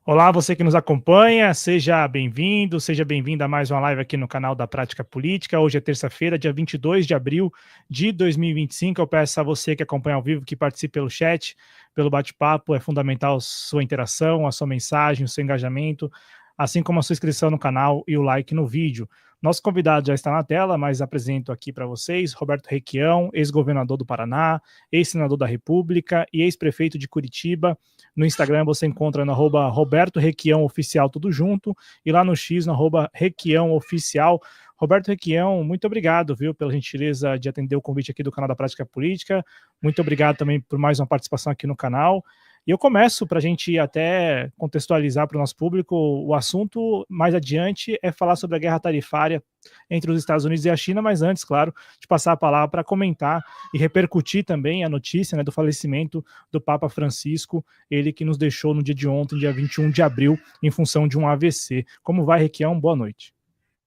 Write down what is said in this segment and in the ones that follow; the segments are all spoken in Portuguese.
Olá, você que nos acompanha, seja bem-vindo, seja bem-vinda a mais uma live aqui no canal da Prática Política. Hoje é terça-feira, dia 22 de abril de 2025. Eu peço a você que acompanha ao vivo, que participe pelo chat, pelo bate-papo. É fundamental a sua interação, a sua mensagem, o seu engajamento, assim como a sua inscrição no canal e o like no vídeo. Nosso convidado já está na tela, mas apresento aqui para vocês Roberto Requião, ex-governador do Paraná, ex-senador da República e ex-prefeito de Curitiba. No Instagram você encontra no @Roberto Requião Oficial, tudo junto, e lá no X, no @Requião Oficial. Roberto Requião, muito obrigado, viu, pela gentileza de atender o convite aqui do canal da Prática Política. Muito obrigado também por mais uma participação aqui no canal. E eu começo, para a gente até contextualizar para o nosso público, o assunto mais adiante é falar sobre a guerra tarifária entre os Estados Unidos e a China, mas antes, claro, de passar a palavra para comentar e repercutir também a notícia, né, do falecimento do Papa Francisco, ele que nos deixou no dia de ontem, dia 21 de abril, em função de um AVC. Como vai, Requião? Boa noite.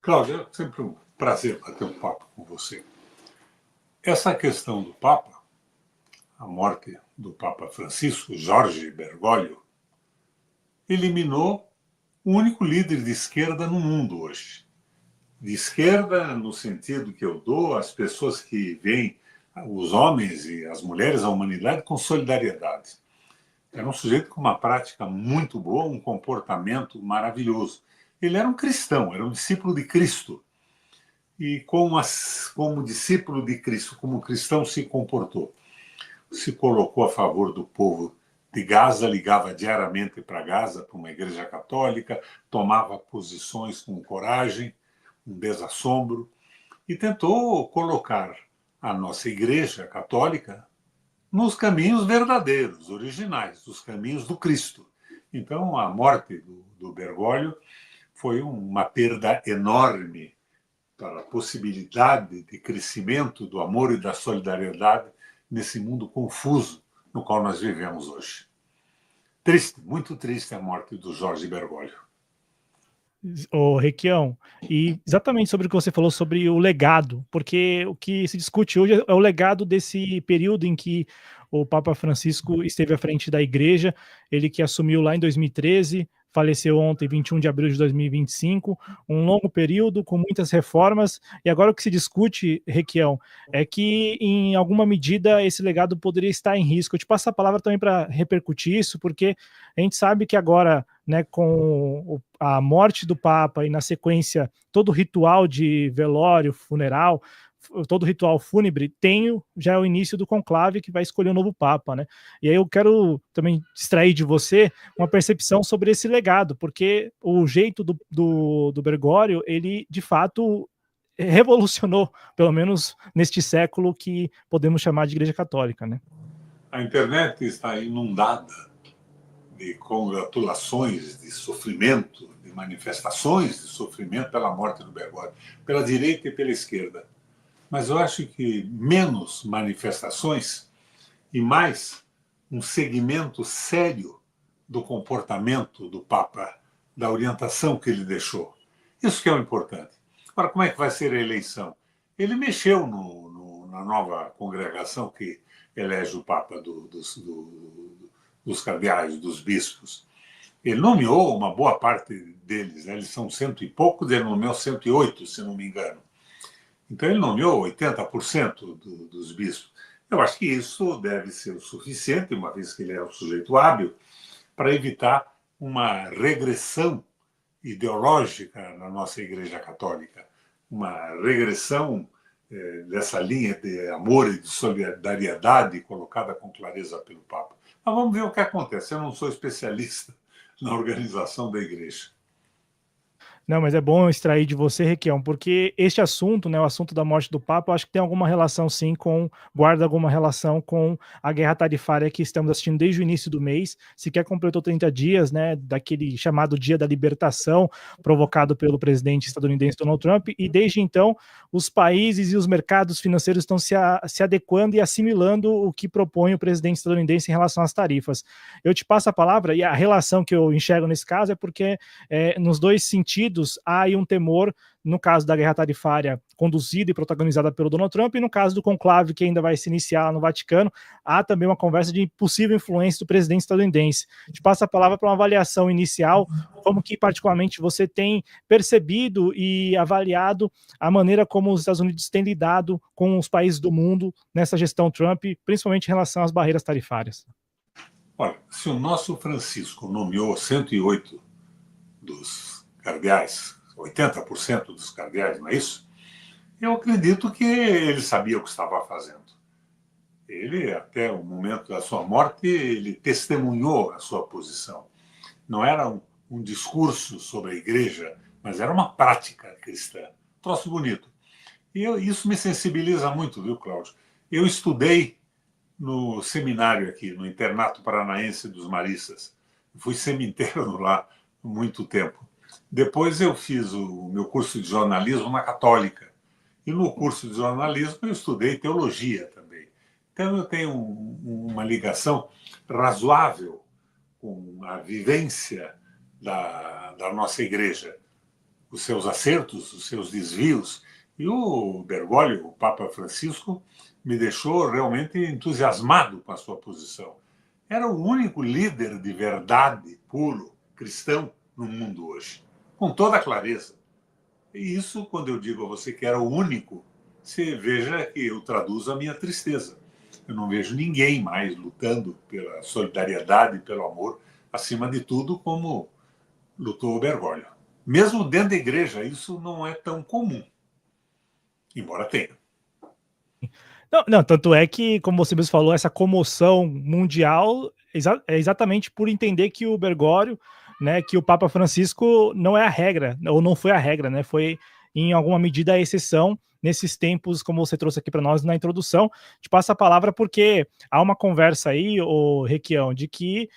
Cláudio, é sempre um prazer bater um papo com você. Essa questão do Papa, a morte do Papa Francisco, Jorge Bergoglio, eliminou o único líder de esquerda no mundo hoje. De esquerda, no sentido que eu dou, as pessoas que veem os homens e as mulheres, a humanidade, com solidariedade. Era um sujeito com uma prática muito boa, um comportamento maravilhoso. Ele era um cristão, era um discípulo de Cristo. E como discípulo de Cristo, como cristão, se comportou. Se colocou a favor do povo de Gaza, ligava diariamente para Gaza, para uma igreja católica, tomava posições com coragem, um desassombro, e tentou colocar a nossa igreja católica nos caminhos verdadeiros, originais, dos caminhos do Cristo. Então, a morte do Bergoglio foi uma perda enorme para a possibilidade de crescimento do amor e da solidariedade nesse mundo confuso no qual nós vivemos hoje. Triste, muito triste a morte do Jorge Bergoglio. Ô, Requião, e exatamente sobre o que você falou sobre o legado, porque o que se discute hoje é o legado desse período em que o Papa Francisco esteve à frente da igreja, ele que assumiu lá em 2013, faleceu ontem, 21 de abril de 2025, um longo período com muitas reformas, e agora o que se discute, Requião, é que em alguma medida esse legado poderia estar em risco. Eu te passo a palavra também para repercutir isso, porque a gente sabe que agora, né, com a morte do Papa e na sequência todo o ritual de velório, funeral, todo o ritual fúnebre, tem já o início do conclave que vai escolher o novo Papa, né? E aí eu quero também extrair de você uma percepção sobre esse legado, porque o jeito do Bergoglio, ele de fato revolucionou, pelo menos neste século que podemos chamar de Igreja Católica, né? A internet está inundada de congratulações, de sofrimento, de manifestações de sofrimento pela morte do Bergoglio, pela direita e pela esquerda. Mas eu acho que menos manifestações e mais um segmento sério do comportamento do Papa, da orientação que ele deixou. Isso que é o importante. Agora, como é que vai ser a eleição? Ele mexeu na nova congregação que elege o Papa dos cardeais, dos bispos. Ele nomeou uma boa parte deles, né? Eles são 100 e poucos, ele nomeou 108, se não me engano. Então, ele nomeou 80% dos bispos. Eu acho que isso deve ser o suficiente, uma vez que ele é um sujeito hábil, para evitar uma regressão ideológica na nossa Igreja Católica, uma regressão dessa linha de amor e de solidariedade colocada com clareza pelo Papa. Mas vamos ver o que acontece. Eu não sou especialista na organização da Igreja. Não, mas é bom extrair de você, Requião, porque este assunto, né, o assunto da morte do Papa, eu acho que tem alguma relação, sim, guarda alguma relação com a guerra tarifária que estamos assistindo desde o início do mês. Sequer completou 30 dias, né, daquele chamado Dia da Libertação, provocado pelo presidente estadunidense Donald Trump, e desde então os países e os mercados financeiros estão se adequando e assimilando o que propõe o presidente estadunidense em relação às tarifas. Eu te passo a palavra, e a relação que eu enxergo nesse caso é porque, nos dois sentidos, Unidos, há aí um temor, no caso da guerra tarifária conduzida e protagonizada pelo Donald Trump, e no caso do conclave que ainda vai se iniciar no Vaticano, há também uma conversa de possível influência do presidente estadunidense. Te passo a palavra para uma avaliação inicial, como que particularmente você tem percebido e avaliado a maneira como os Estados Unidos têm lidado com os países do mundo nessa gestão Trump, principalmente em relação às barreiras tarifárias. Olha, se o nosso Francisco nomeou 108 dos cardeais, 80% dos cardeais, não é isso? Eu acredito que ele sabia o que estava fazendo. Ele, até o momento da sua morte, ele testemunhou a sua posição. Não era um discurso sobre a igreja, mas era uma prática cristã. Troço bonito. E isso me sensibiliza muito, viu, Cláudio? Eu estudei no seminário aqui, no Internato Paranaense dos Maristas. Fui cemitério lá muito tempo. Depois eu fiz o meu curso de jornalismo na Católica. E no curso de jornalismo eu estudei teologia também. Então eu tenho uma ligação razoável com a vivência da nossa igreja, os seus acertos, os seus desvios. E o Bergoglio, o Papa Francisco, me deixou realmente entusiasmado com a sua posição. Era o único líder de verdade puro, cristão, no mundo hoje, com toda a clareza. E isso, quando eu digo a você que era o único, você veja que eu traduzo a minha tristeza. Eu não vejo ninguém mais lutando pela solidariedade, pelo amor, acima de tudo, como lutou o Bergoglio. Mesmo dentro da igreja, isso não é tão comum, embora tenha. Não, tanto é que, como você mesmo falou, essa comoção mundial é exatamente por entender que o Bergoglio, né, que o Papa Francisco não é a regra, ou não foi a regra, né, foi em alguma medida a exceção nesses tempos, como você trouxe aqui para nós na introdução. Te passo a palavra porque há uma conversa aí, ô Requião, de que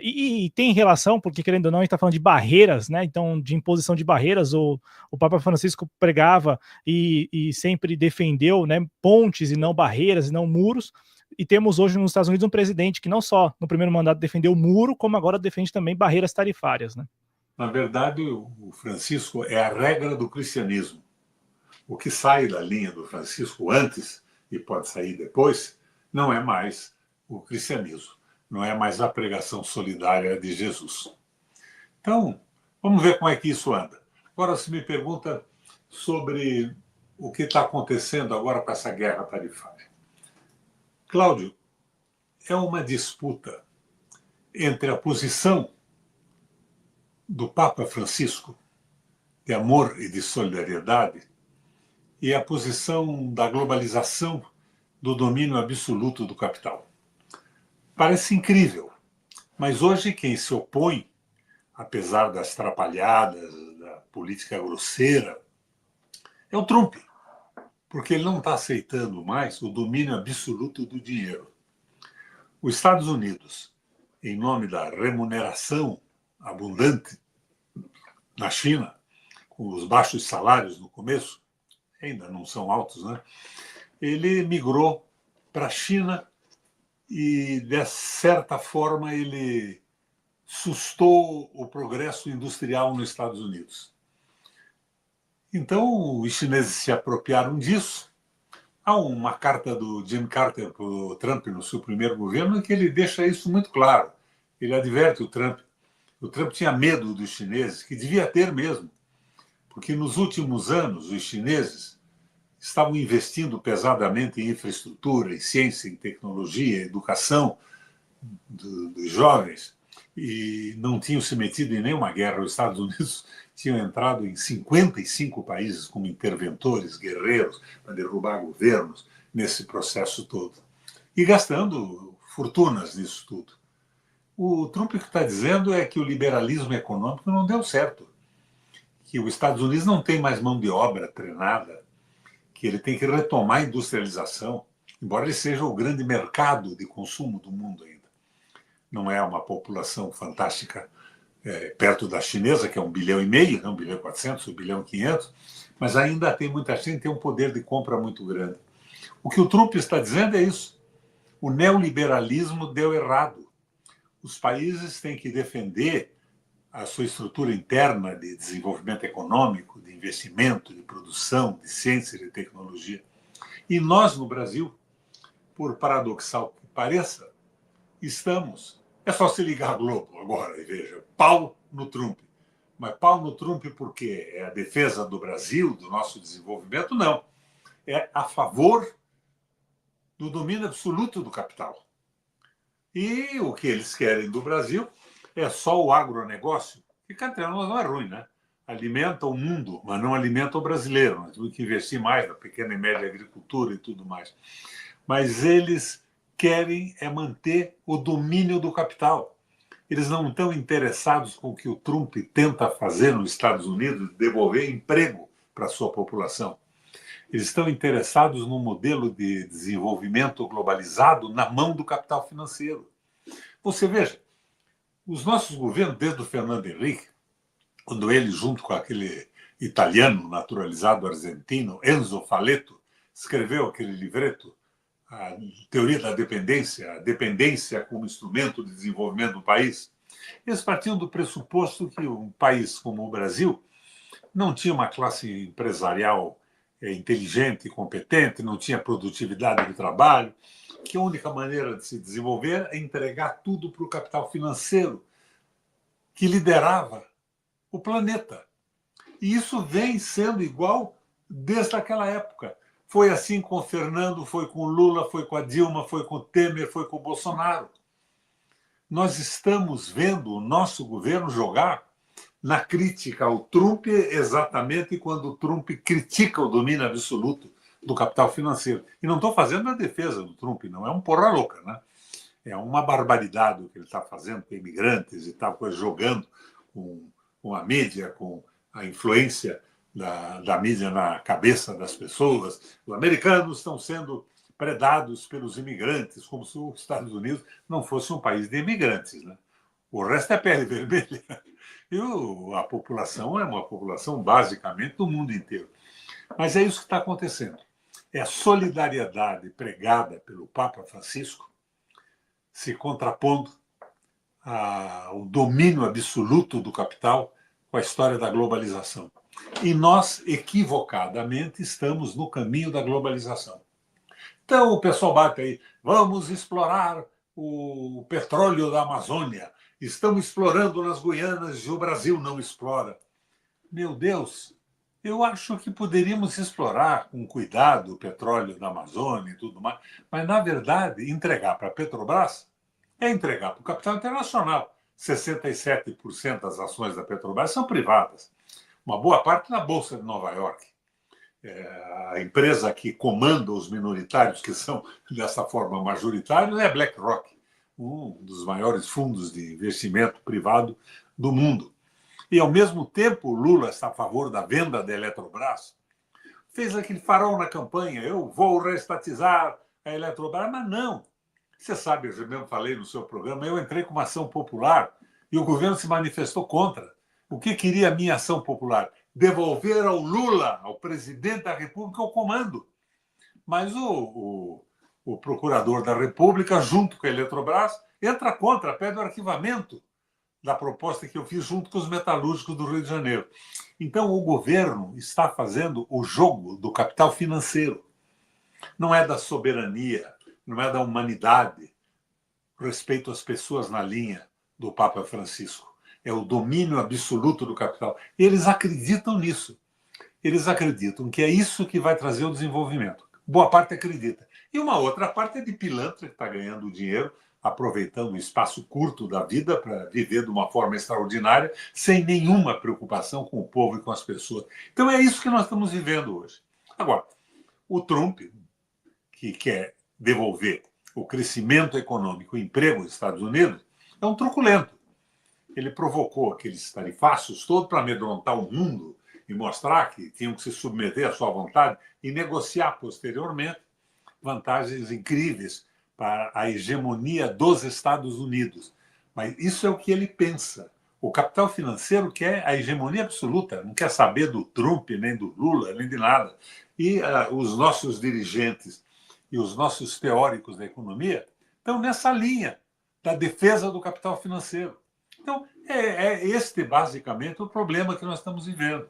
e tem relação, porque querendo ou não, a gente está falando de barreiras, né? Então, de imposição de barreiras, o Papa Francisco pregava e sempre defendeu, né, pontes e não barreiras e não muros. E temos hoje nos Estados Unidos um presidente que não só no primeiro mandato defendeu o muro, como agora defende também barreiras tarifárias, né? Na verdade, o Francisco é a regra do cristianismo. O que sai da linha do Francisco antes e pode sair depois não é mais o cristianismo, não é mais a pregação solidária de Jesus. Então, vamos ver como é que isso anda. Agora, se me pergunta sobre o que está acontecendo agora com essa guerra tarifária. Cláudio, é uma disputa entre a posição do Papa Francisco de amor e de solidariedade e a posição da globalização, do domínio absoluto do capital. Parece incrível, mas hoje quem se opõe, apesar das trapalhadas, da política grosseira, é o Trump, porque ele não está aceitando mais o domínio absoluto do dinheiro. Os Estados Unidos, em nome da remuneração abundante na China, com os baixos salários no começo, ainda não são altos, né? Ele migrou para a China e, de certa forma, ele sustou o progresso industrial nos Estados Unidos. Então, os chineses se apropriaram disso. Há uma carta do Jimmy Carter para o Trump no seu primeiro governo em que ele deixa isso muito claro. Ele adverte o Trump. O Trump tinha medo dos chineses, que devia ter mesmo, porque nos últimos anos os chineses estavam investindo pesadamente em infraestrutura, em ciência, em tecnologia, em educação dos jovens, e não tinham se metido em nenhuma guerra. Os Estados Unidos tinham entrado em 55 países como interventores, guerreiros, para derrubar governos nesse processo todo. E gastando fortunas nisso tudo. O Trump o que está dizendo é que o liberalismo econômico não deu certo, que os Estados Unidos não tem mais mão de obra treinada, que ele tem que retomar a industrialização, embora ele seja o grande mercado de consumo do mundo ainda. Não é uma população fantástica perto da chinesa, que é 1,5 bilhão, né? 1,4 bilhão, 1,5 bilhão, mas ainda tem muita gente, tem um poder de compra muito grande. O que o Trump está dizendo é isso. O neoliberalismo deu errado. Os países têm que defender a sua estrutura interna de desenvolvimento econômico, de investimento, de produção, de ciência e de tecnologia. E nós, no Brasil, por paradoxal que pareça, estamos... É só se ligar à Globo agora e veja, pau no Trump. Mas pau no Trump por quê? É a defesa do Brasil, do nosso desenvolvimento? Não. É a favor do domínio absoluto do capital. E o que eles querem do Brasil é só o agronegócio, que, entre nós, não é ruim, né? Alimenta o mundo, mas não alimenta o brasileiro. Nós temos que investir mais na pequena e média agricultura e tudo mais. Mas eles querem é manter o domínio do capital. Eles não estão interessados com o que o Trump tenta fazer nos Estados Unidos, devolver emprego para a sua população. Eles estão interessados num modelo de desenvolvimento globalizado na mão do capital financeiro. Você veja, os nossos governos, desde o Fernando Henrique, quando ele, junto com aquele italiano naturalizado argentino, Enzo Faleto, escreveu aquele livreto, a Teoria da Dependência, a dependência como instrumento de desenvolvimento do país, eles partiam do pressuposto que um país como o Brasil não tinha uma classe empresarial inteligente e competente, não tinha produtividade de trabalho, que a única maneira de se desenvolver é entregar tudo para o capital financeiro, que liderava o planeta. E isso vem sendo igual desde aquela época. Foi assim com o Fernando, foi com o Lula, foi com a Dilma, foi com o Temer, foi com o Bolsonaro. Nós estamos vendo o nosso governo jogar na crítica ao Trump exatamente quando o Trump critica o domínio absoluto do capital financeiro. E não estou fazendo a defesa do Trump, não é um porra louca, né? É uma barbaridade o que ele está fazendo com imigrantes e tal, jogando com a mídia, com a influência da mídia na cabeça das pessoas. Os americanos estão sendo predados pelos imigrantes, como se os Estados Unidos não fosse um país de imigrantes, né? O resto é pele vermelha. E a população é uma população basicamente do mundo inteiro. Mas é isso que está acontecendo. É a solidariedade pregada pelo Papa Francisco se contrapondo ao domínio absoluto do capital com a história da globalização. E nós, equivocadamente, estamos no caminho da globalização. Então o pessoal bate aí, vamos explorar o petróleo da Amazônia, estamos explorando nas Guianas e o Brasil não explora. Meu Deus, eu acho que poderíamos explorar com cuidado o petróleo da Amazônia e tudo mais, mas, na verdade, entregar para a Petrobras é entregar para o capital internacional. 67% das ações da Petrobras são privadas, uma boa parte na Bolsa de Nova York. A empresa que comanda os minoritários, que são dessa forma majoritários, é a BlackRock, um dos maiores fundos de investimento privado do mundo. E, ao mesmo tempo, o Lula está a favor da venda da Eletrobras. Fez aquele farol na campanha, eu vou reestatizar a Eletrobras, mas não. Você sabe, eu mesmo falei no seu programa, eu entrei com uma ação popular e o governo se manifestou contra. O que queria a minha ação popular? Devolver ao Lula, ao presidente da República, o comando. Mas o procurador da República, junto com a Eletrobras, entra contra, pede o arquivamento da proposta que eu fiz junto com os metalúrgicos do Rio de Janeiro. Então, o governo está fazendo o jogo do capital financeiro. Não é da soberania, não é da humanidade, respeito às pessoas na linha do Papa Francisco. É o domínio absoluto do capital. Eles acreditam nisso. Eles acreditam que é isso que vai trazer o desenvolvimento. Boa parte acredita. E uma outra parte é de pilantra que está ganhando dinheiro, aproveitando o espaço curto da vida para viver de uma forma extraordinária, sem nenhuma preocupação com o povo e com as pessoas. Então é isso que nós estamos vivendo hoje. Agora, o Trump, que quer devolver o crescimento econômico, o emprego nos Estados Unidos, é um truculento. Ele provocou aqueles tarifaços todos para amedrontar o mundo e mostrar que tinham que se submeter à sua vontade e negociar posteriormente vantagens incríveis para a hegemonia dos Estados Unidos. Mas isso é o que ele pensa. O capital financeiro quer a hegemonia absoluta, não quer saber do Trump, nem do Lula, nem de nada. E os nossos dirigentes e os nossos teóricos da economia estão nessa linha da defesa do capital financeiro. Então, é este basicamente o problema que nós estamos vivendo.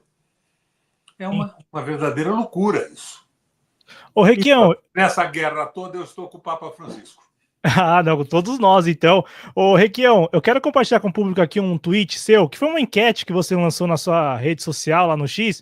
É uma verdadeira loucura isso. Ô, Requião, nessa guerra toda, eu estou com o Papa Francisco. ah, não, todos nós, então. Ô, Requião, eu quero compartilhar com o público aqui um tweet seu, que foi uma enquete que você lançou na sua rede social, lá no X,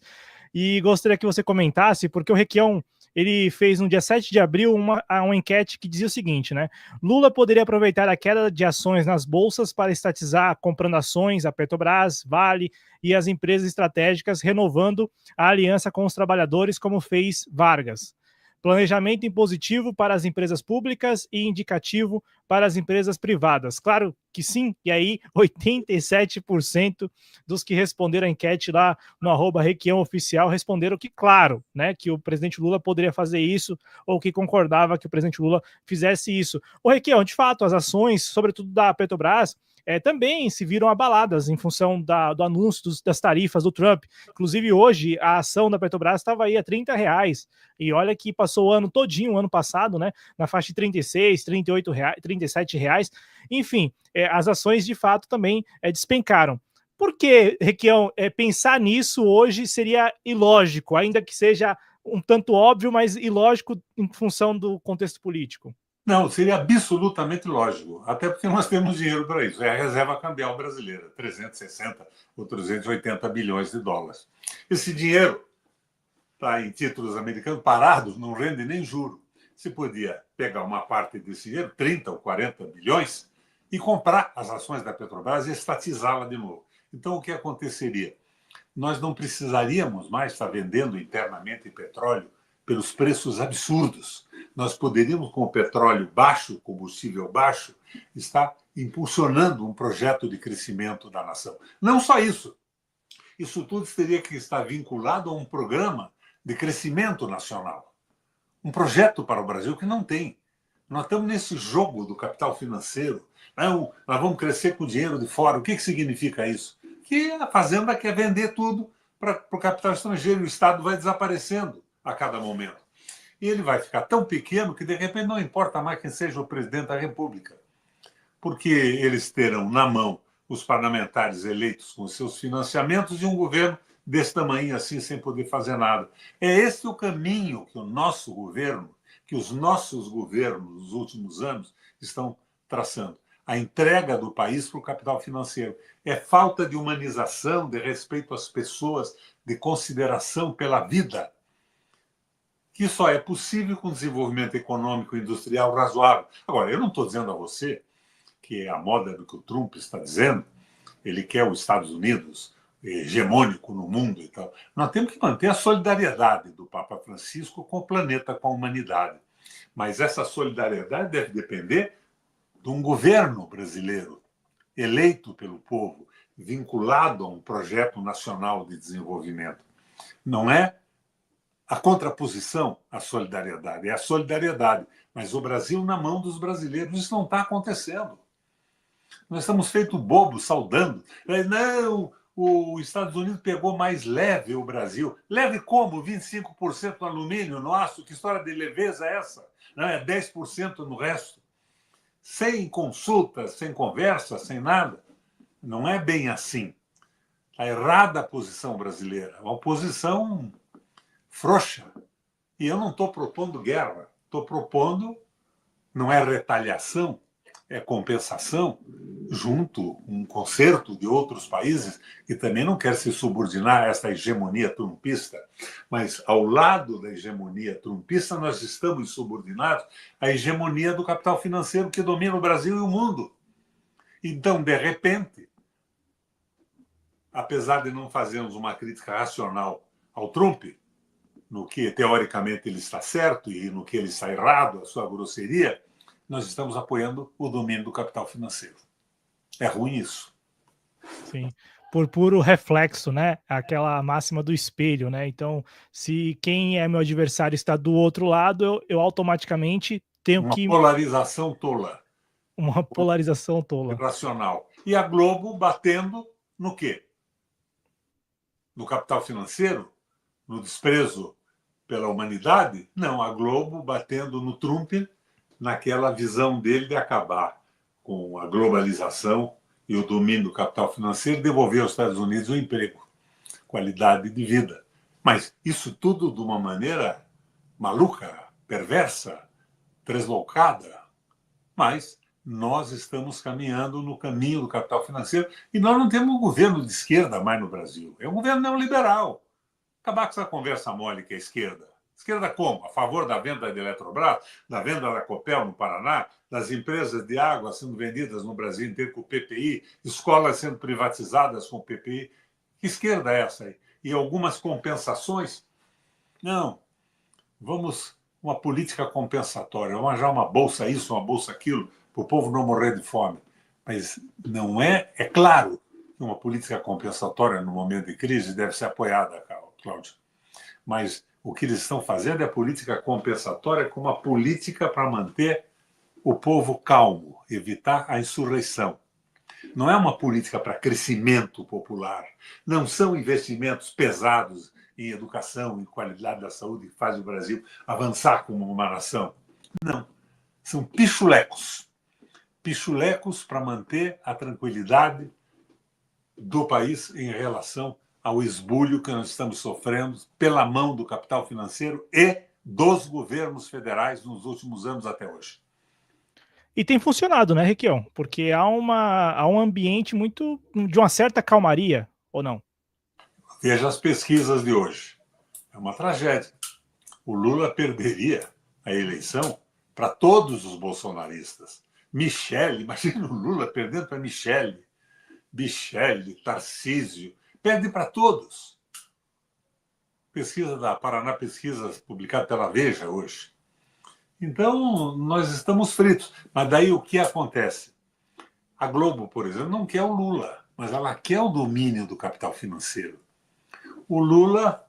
e gostaria que você comentasse, porque o Requião, ele fez no dia 7 de abril uma enquete que dizia o seguinte, né? Lula poderia aproveitar a queda de ações nas bolsas para estatizar comprando ações, a Petrobras, Vale e as empresas estratégicas, renovando a aliança com os trabalhadores, como fez Vargas. Planejamento impositivo para as empresas públicas e indicativo para as empresas privadas. Claro que sim, e aí 87% dos que responderam a enquete lá no @Requião Oficial responderam que, claro, né, que o presidente Lula poderia fazer isso ou que concordava que o presidente Lula fizesse isso. O Requião, de fato, as ações, sobretudo da Petrobras, também se viram abaladas em função do anúncio das tarifas do Trump. Inclusive, hoje, a ação da Petrobras estava aí a R$ 30. E olha que passou o ano todinho, o ano passado, né? Na faixa de 36, 38 reais, R$ 37. Enfim, as ações de fato também despencaram. Por que, Requião, pensar nisso hoje seria ilógico, ainda que seja um tanto óbvio, mas ilógico em função do contexto político? Não, seria absolutamente lógico, até porque nós temos dinheiro para isso. É a reserva cambial brasileira, 360 ou 380 bilhões de dólares. Esse dinheiro está em títulos americanos parados, não rende nem juro. Se podia pegar uma parte desse dinheiro, 30 ou 40 bilhões, e comprar as ações da Petrobras e estatizá-la de novo. Então, o que aconteceria? Nós não precisaríamos mais estar vendendo internamente petróleo pelos preços absurdos. Nós poderíamos, com o petróleo baixo, o combustível baixo, estar impulsionando um projeto de crescimento da nação. Não só isso. Isso tudo teria que estar vinculado a um programa de crescimento nacional. Um projeto para o Brasil que não tem. Nós estamos nesse jogo do capital financeiro. Não, nós vamos crescer com o dinheiro de fora. O que significa isso? Que a Fazenda quer vender tudo para o capital estrangeiro. O Estado vai desaparecendo a cada momento. E ele vai ficar tão pequeno que, de repente, não importa mais quem seja o presidente da República. Porque eles terão na mão os parlamentares eleitos com seus financiamentos e um governo desse tamanho assim, sem poder fazer nada. É esse o caminho que o nosso governo, que os nossos governos nos últimos anos estão traçando. A entrega do país para o capital financeiro. É falta de humanização, de respeito às pessoas, de consideração pela vida, que só é possível com desenvolvimento econômico e industrial razoável. Agora, eu não estou dizendo a você que é a moda do que o Trump está dizendo, ele quer os Estados Unidos hegemônico no mundo e tal. Nós temos que manter a solidariedade do Papa Francisco com o planeta, com a humanidade. Mas essa solidariedade deve depender de um governo brasileiro eleito pelo povo, vinculado a um projeto nacional de desenvolvimento. Não é a contraposição à solidariedade, é a solidariedade. Mas o Brasil na mão dos brasileiros, isso não está acontecendo. Nós estamos feitos bobos, saudando. Não, os Estados Unidos pegou mais leve o Brasil. Leve como? 25% no alumínio, no aço? Que história de leveza é essa? Não, é 10% no resto. Sem consulta, sem conversa, sem nada. Não é bem assim. Está errada a posição brasileira. Uma posição frouxa. E eu não estou propondo guerra. Estou propondo, não é retaliação, é compensação, junto um concerto de outros países que também não quer se subordinar a essa hegemonia trumpista, mas ao lado da hegemonia trumpista nós estamos subordinados à hegemonia do capital financeiro que domina o Brasil e o mundo. Então, de repente, apesar de não fazermos uma crítica racional ao Trump, no que teoricamente ele está certo e no que ele está errado, a sua grosseria, nós estamos apoiando o domínio do capital financeiro. É ruim isso. Sim, por puro reflexo, né? Aquela máxima do espelho, né? Então, se quem é meu adversário está do outro lado, eu automaticamente tenho uma que... polarização tola. Uma polarização tola. Irracional. E a Globo batendo no quê? No capital financeiro? No desprezo pela humanidade? Não, a Globo batendo no Trump, naquela visão dele de acabar com a globalização e o domínio do capital financeiro devolver aos Estados Unidos o emprego, qualidade de vida. Mas isso tudo de uma maneira maluca, perversa, deslocada. Mas nós estamos caminhando no caminho do capital financeiro e nós não temos um governo de esquerda mais no Brasil. É um governo neoliberal. Acabar com essa conversa mole que é a esquerda. Esquerda como? A favor da venda da Eletrobras, da venda da Copel no Paraná, das empresas de água sendo vendidas no Brasil inteiro com o PPI, escolas sendo privatizadas com o PPI. Que esquerda é essa aí? E algumas compensações? Não. Vamos uma política compensatória, vamos arranjar uma bolsa isso, uma bolsa aquilo, para o povo não morrer de fome. Mas não é... É claro que uma política compensatória no momento de crise deve ser apoiada, Cláudio. Mas o que eles estão fazendo é política compensatória como uma política para manter o povo calmo, evitar a insurreição. Não é uma política para crescimento popular. Não são investimentos pesados em educação, em qualidade da saúde que faz o Brasil avançar como uma nação. Não. São pichulecos. Pichulecos para manter a tranquilidade do país em relação ao esbulho que nós estamos sofrendo pela mão do capital financeiro e dos governos federais nos últimos anos até hoje. E tem funcionado, né, Requião? Porque há um ambiente muito de uma certa calmaria, ou não? Veja as pesquisas de hoje. É uma tragédia. O Lula perderia a eleição para todos os bolsonaristas. Michele, imagina o Lula perdendo para Michele, Tarcísio, perde para todos. Pesquisa da Paraná Pesquisas, publicada pela Veja hoje. Então, nós estamos fritos. Mas daí o que acontece? A Globo, por exemplo, não quer o Lula, mas ela quer o domínio do capital financeiro. O Lula,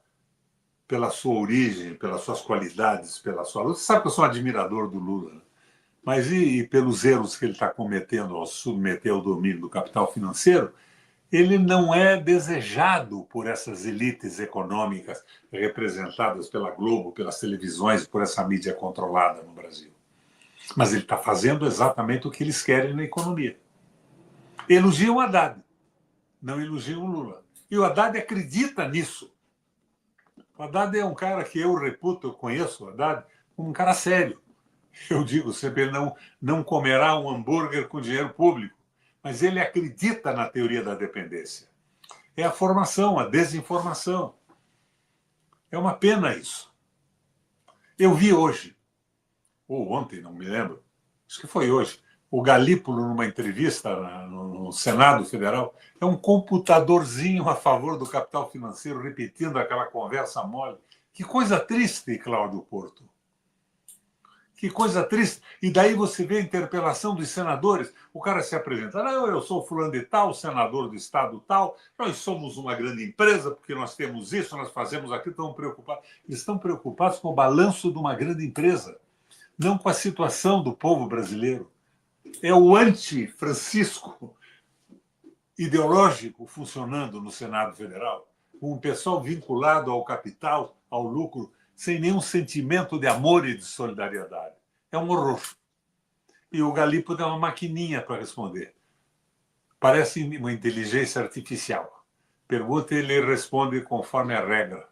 pela sua origem, pelas suas qualidades, pela sua luta, você sabe que eu sou um admirador do Lula, né? Mas e pelos erros que ele está cometendo ao submeter ao domínio do capital financeiro, ele não é desejado por essas elites econômicas representadas pela Globo, pelas televisões, por essa mídia controlada no Brasil. Mas ele está fazendo exatamente o que eles querem na economia. Elogiam o Haddad, não elogiam o Lula. E o Haddad acredita nisso. O Haddad é um cara que eu reputo, eu conheço o Haddad, como um cara sério. Eu digo sempre, ele não comerá um hambúrguer com dinheiro público, mas ele acredita na teoria da dependência. É a formação, a desinformação. É uma pena isso. Eu vi hoje, ou ontem, não me lembro, acho que foi hoje, o Galípolo, numa entrevista no Senado Federal, é um computadorzinho a favor do capital financeiro, repetindo aquela conversa mole. Que coisa triste, Cláudio Porto. Que coisa triste. E daí você vê a interpelação dos senadores. O cara se apresenta. Eu sou fulano de tal, senador do estado tal. Nós somos uma grande empresa porque nós temos isso, nós fazemos aquilo. Estão preocupados. Eles estão preocupados com o balanço de uma grande empresa, não com a situação do povo brasileiro. É o anti-Francisco ideológico funcionando no Senado Federal, com um pessoal vinculado ao capital, ao lucro, sem nenhum sentimento de amor e de solidariedade. É um horror. E o Galípolo é uma maquininha para responder. Parece uma inteligência artificial. Pergunta e ele responde conforme a regra.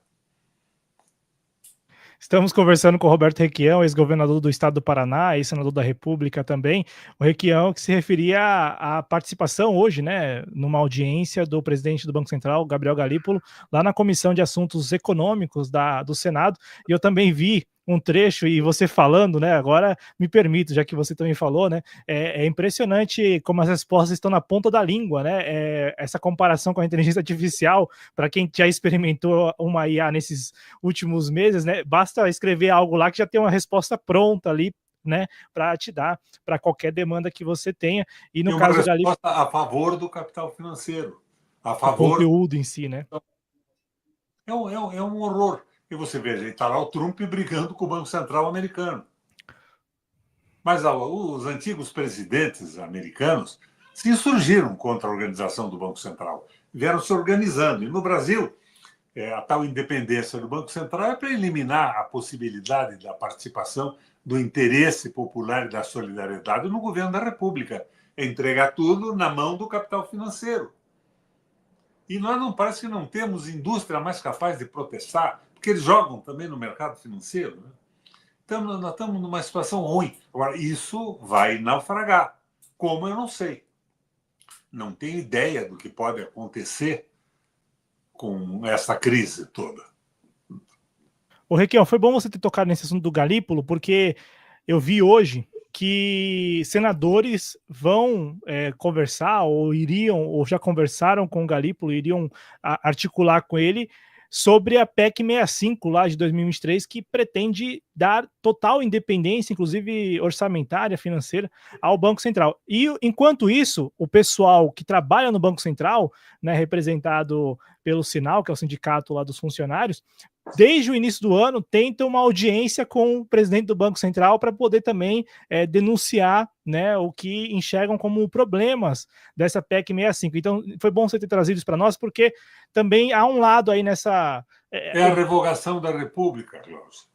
Estamos conversando com o Roberto Requião, ex-governador do estado do Paraná, ex-senador da República também. O Requião que se referia à participação hoje, né, numa audiência do presidente do Banco Central, Gabriel Galípolo, lá na Comissão de Assuntos Econômicos do Senado. E eu também vi um trecho, e você falando, né, agora me permito, já que você também falou, né, é impressionante como as respostas estão na ponta da língua, né, essa comparação com a inteligência artificial, para quem já experimentou uma IA nesses últimos meses, né, basta escrever algo lá que já tem uma resposta pronta ali, né, para te dar, para qualquer demanda que você tenha, e no caso da resposta a favor do capital financeiro, a favor do conteúdo em si, né. É um horror. E você veja, está lá o Trump brigando com o Banco Central americano. Mas os antigos presidentes americanos se insurgiram contra a organização do Banco Central. Vieram se organizando. E no Brasil, a tal independência do Banco Central é para eliminar a possibilidade da participação do interesse popular e da solidariedade no governo da República. é entregar tudo na mão do capital financeiro. E nós não parece que não temos indústria mais capaz de protestar, porque eles jogam também no mercado financeiro. Né? Então, nós estamos numa situação ruim. Agora, isso vai naufragar. Como eu não sei. Não tenho ideia do que pode acontecer com essa crise toda. Ô, Requião, foi bom você ter tocado nesse assunto do Galípolo, porque eu vi hoje que senadores vão conversar, ou iriam, ou já conversaram com o Galípolo, iriam articular com ele sobre a PEC 65 lá de 2023, que pretende dar total independência, inclusive orçamentária, financeira, ao Banco Central. E, enquanto isso, o pessoal que trabalha no Banco Central, né, representado pelo Sinal, que é o sindicato lá dos funcionários, desde o início do ano, tenta uma audiência com o presidente do Banco Central para poder também denunciar, né, o que enxergam como problemas dessa PEC 65. Então, foi bom você ter trazido isso para nós, porque também há um lado aí nessa... É a revogação da República, Klaus.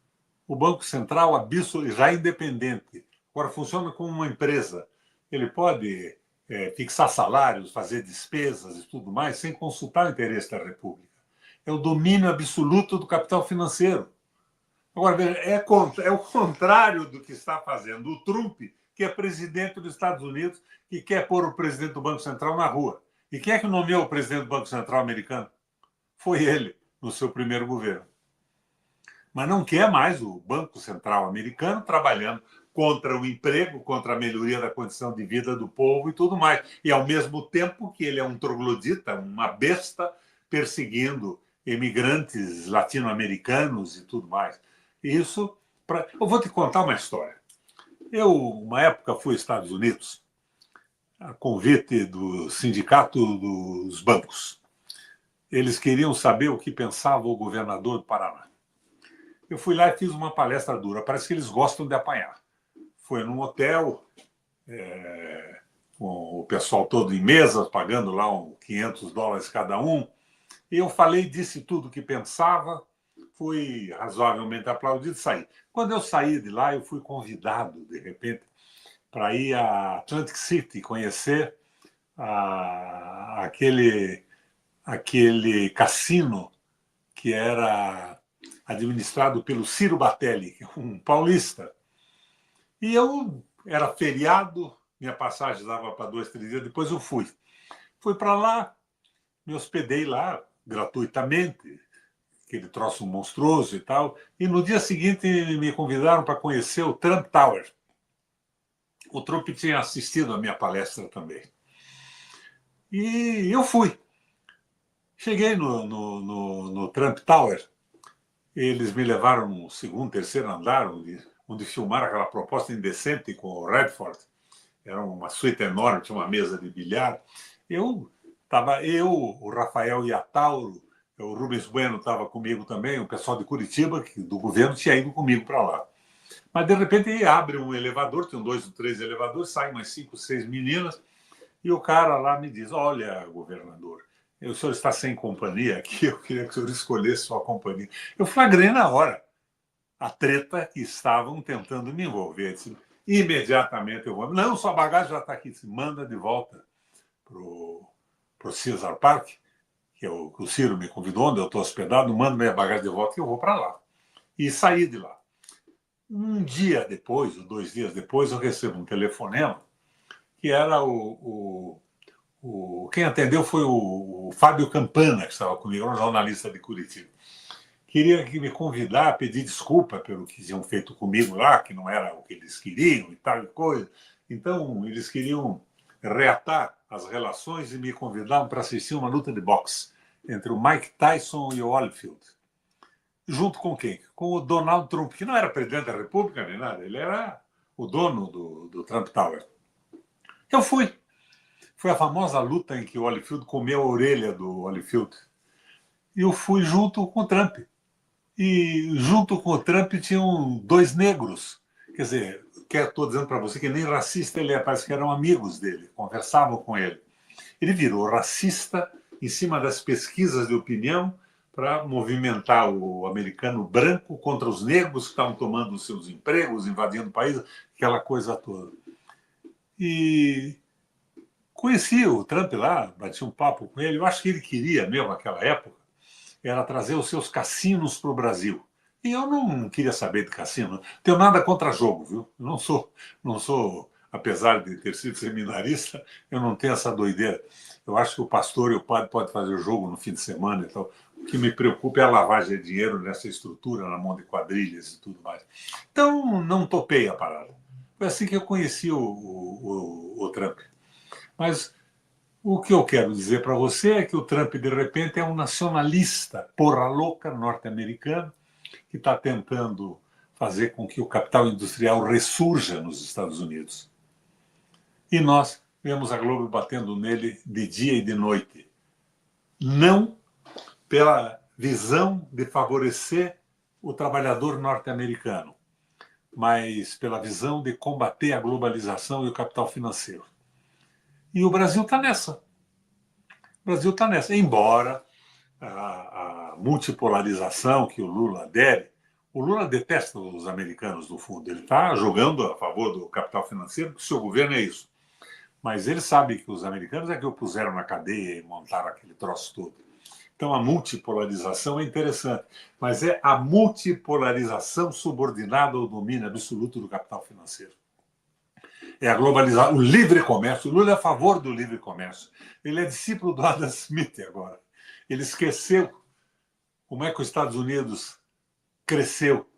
O Banco Central já é independente. Agora funciona como uma empresa. Ele pode fixar salários, fazer despesas e tudo mais, sem consultar o interesse da República. É o domínio absoluto do capital financeiro. Agora, veja, é o contrário do que está fazendo o Trump, que é presidente dos Estados Unidos, que quer pôr o presidente do Banco Central na rua. E quem é que nomeou o presidente do Banco Central americano? Foi ele, no seu primeiro governo. Mas não quer mais o Banco Central americano trabalhando contra o emprego, contra a melhoria da condição de vida do povo e tudo mais. E, ao mesmo tempo que ele é um troglodita, uma besta, perseguindo imigrantes latino-americanos e tudo mais. Isso, eu vou te contar uma história. Eu, uma época, fui aos Estados Unidos, a convite do Sindicato dos Bancos. Eles queriam saber o que pensava o governador do Paraná. Eu fui lá e fiz uma palestra dura. Parece que eles gostam de apanhar. Foi num hotel, com o pessoal todo em mesas, pagando lá uns $500 cada um. E eu falei, disse tudo o que pensava, fui razoavelmente aplaudido e saí. Quando eu saí de lá, eu fui convidado, de repente, para ir a Atlantic City conhecer aquele cassino que era administrado pelo Ciro Batelli, um paulista. E eu era feriado, minha passagem dava para 2, 3 dias, depois eu fui. Fui para lá, me hospedei lá gratuitamente, aquele troço monstruoso e tal. E no dia seguinte me convidaram para conhecer o Trump Tower. O Trump tinha assistido a minha palestra também. E eu fui. Cheguei no Trump Tower, eles me levaram no segundo, terceiro andar, onde filmaram aquela proposta indecente com o Redford. Era uma suíte enorme, tinha uma mesa de bilhar. O Rafael Iatauro, o Rubens Bueno estava comigo também, o pessoal de Curitiba, do governo, tinha ido comigo para lá. Mas, de repente, abre um elevador, tem 2 ou 3 elevadores, saem umas 5, 6 meninas, e o cara lá me diz, olha, governador, o senhor está sem companhia aqui, eu queria que o senhor escolhesse sua companhia. Eu flagrei na hora a treta que estavam tentando me envolver. Disse, imediatamente eu vou. Não, sua bagagem já está aqui. Disse, manda de volta para o Caesar Park, que é o Ciro me convidou, onde eu estou hospedado, manda minha bagagem de volta que eu vou para lá. E saí de lá. Um dia depois, ou 2 dias depois, eu recebo um telefonema que era quem atendeu foi o Fábio Campana, que estava comigo, um jornalista de Curitiba. Queria me convidar, pedir desculpa pelo que tinham feito comigo lá, que não era o que eles queriam e tal coisa. Então, eles queriam reatar as relações e me convidaram para assistir uma luta de boxe entre o Mike Tyson e o Holyfield. Junto com quem? Com o Donald Trump, que não era presidente da República nem nada, ele era o dono do Trump Tower. Eu fui. Foi a famosa luta em que o Holyfield comeu a orelha do Holyfield. E eu fui junto com o Trump. E junto com o Trump tinham 2 negros. Quer dizer, estou dizendo para você que nem racista ele é, parece que eram amigos dele, conversavam com ele. Ele virou racista em cima das pesquisas de opinião para movimentar o americano branco contra os negros que estavam tomando os seus empregos, invadindo o país, aquela coisa toda. E Conheci o Trump lá, bati um papo com ele. Eu acho que ele queria mesmo, naquela época, era trazer os seus cassinos para o Brasil. E eu não queria saber de cassino. Não tenho nada contra jogo, viu? Eu não sou, apesar de ter sido seminarista, eu não tenho essa doideira. Eu acho que o pastor e o padre podem fazer o jogo no fim de semana e tal. O que me preocupa é a lavagem de dinheiro nessa estrutura, na mão de quadrilhas e tudo mais. Então, não topei a parada. Foi assim que eu conheci o Trump. Mas o que eu quero dizer para você é que o Trump, de repente, é um nacionalista porra louca norte-americano que está tentando fazer com que o capital industrial ressurja nos Estados Unidos. E nós vemos a Globo batendo nele de dia e de noite. Não pela visão de favorecer o trabalhador norte-americano, mas pela visão de combater a globalização e o capital financeiro. E o Brasil está nessa. O Brasil está nessa. Embora a multipolarização que o Lula adere, o Lula detesta os americanos, no fundo. Ele está jogando a favor do capital financeiro, porque o seu governo é isso. Mas ele sabe que os americanos é que o puseram na cadeia e montaram aquele troço todo. Então, a multipolarização é interessante, mas é a multipolarização subordinada ao domínio absoluto do capital financeiro. É a globalização, o livre comércio. O Lula é a favor do livre comércio. Ele é discípulo do Adam Smith agora. Ele esqueceu como é que os Estados Unidos cresceu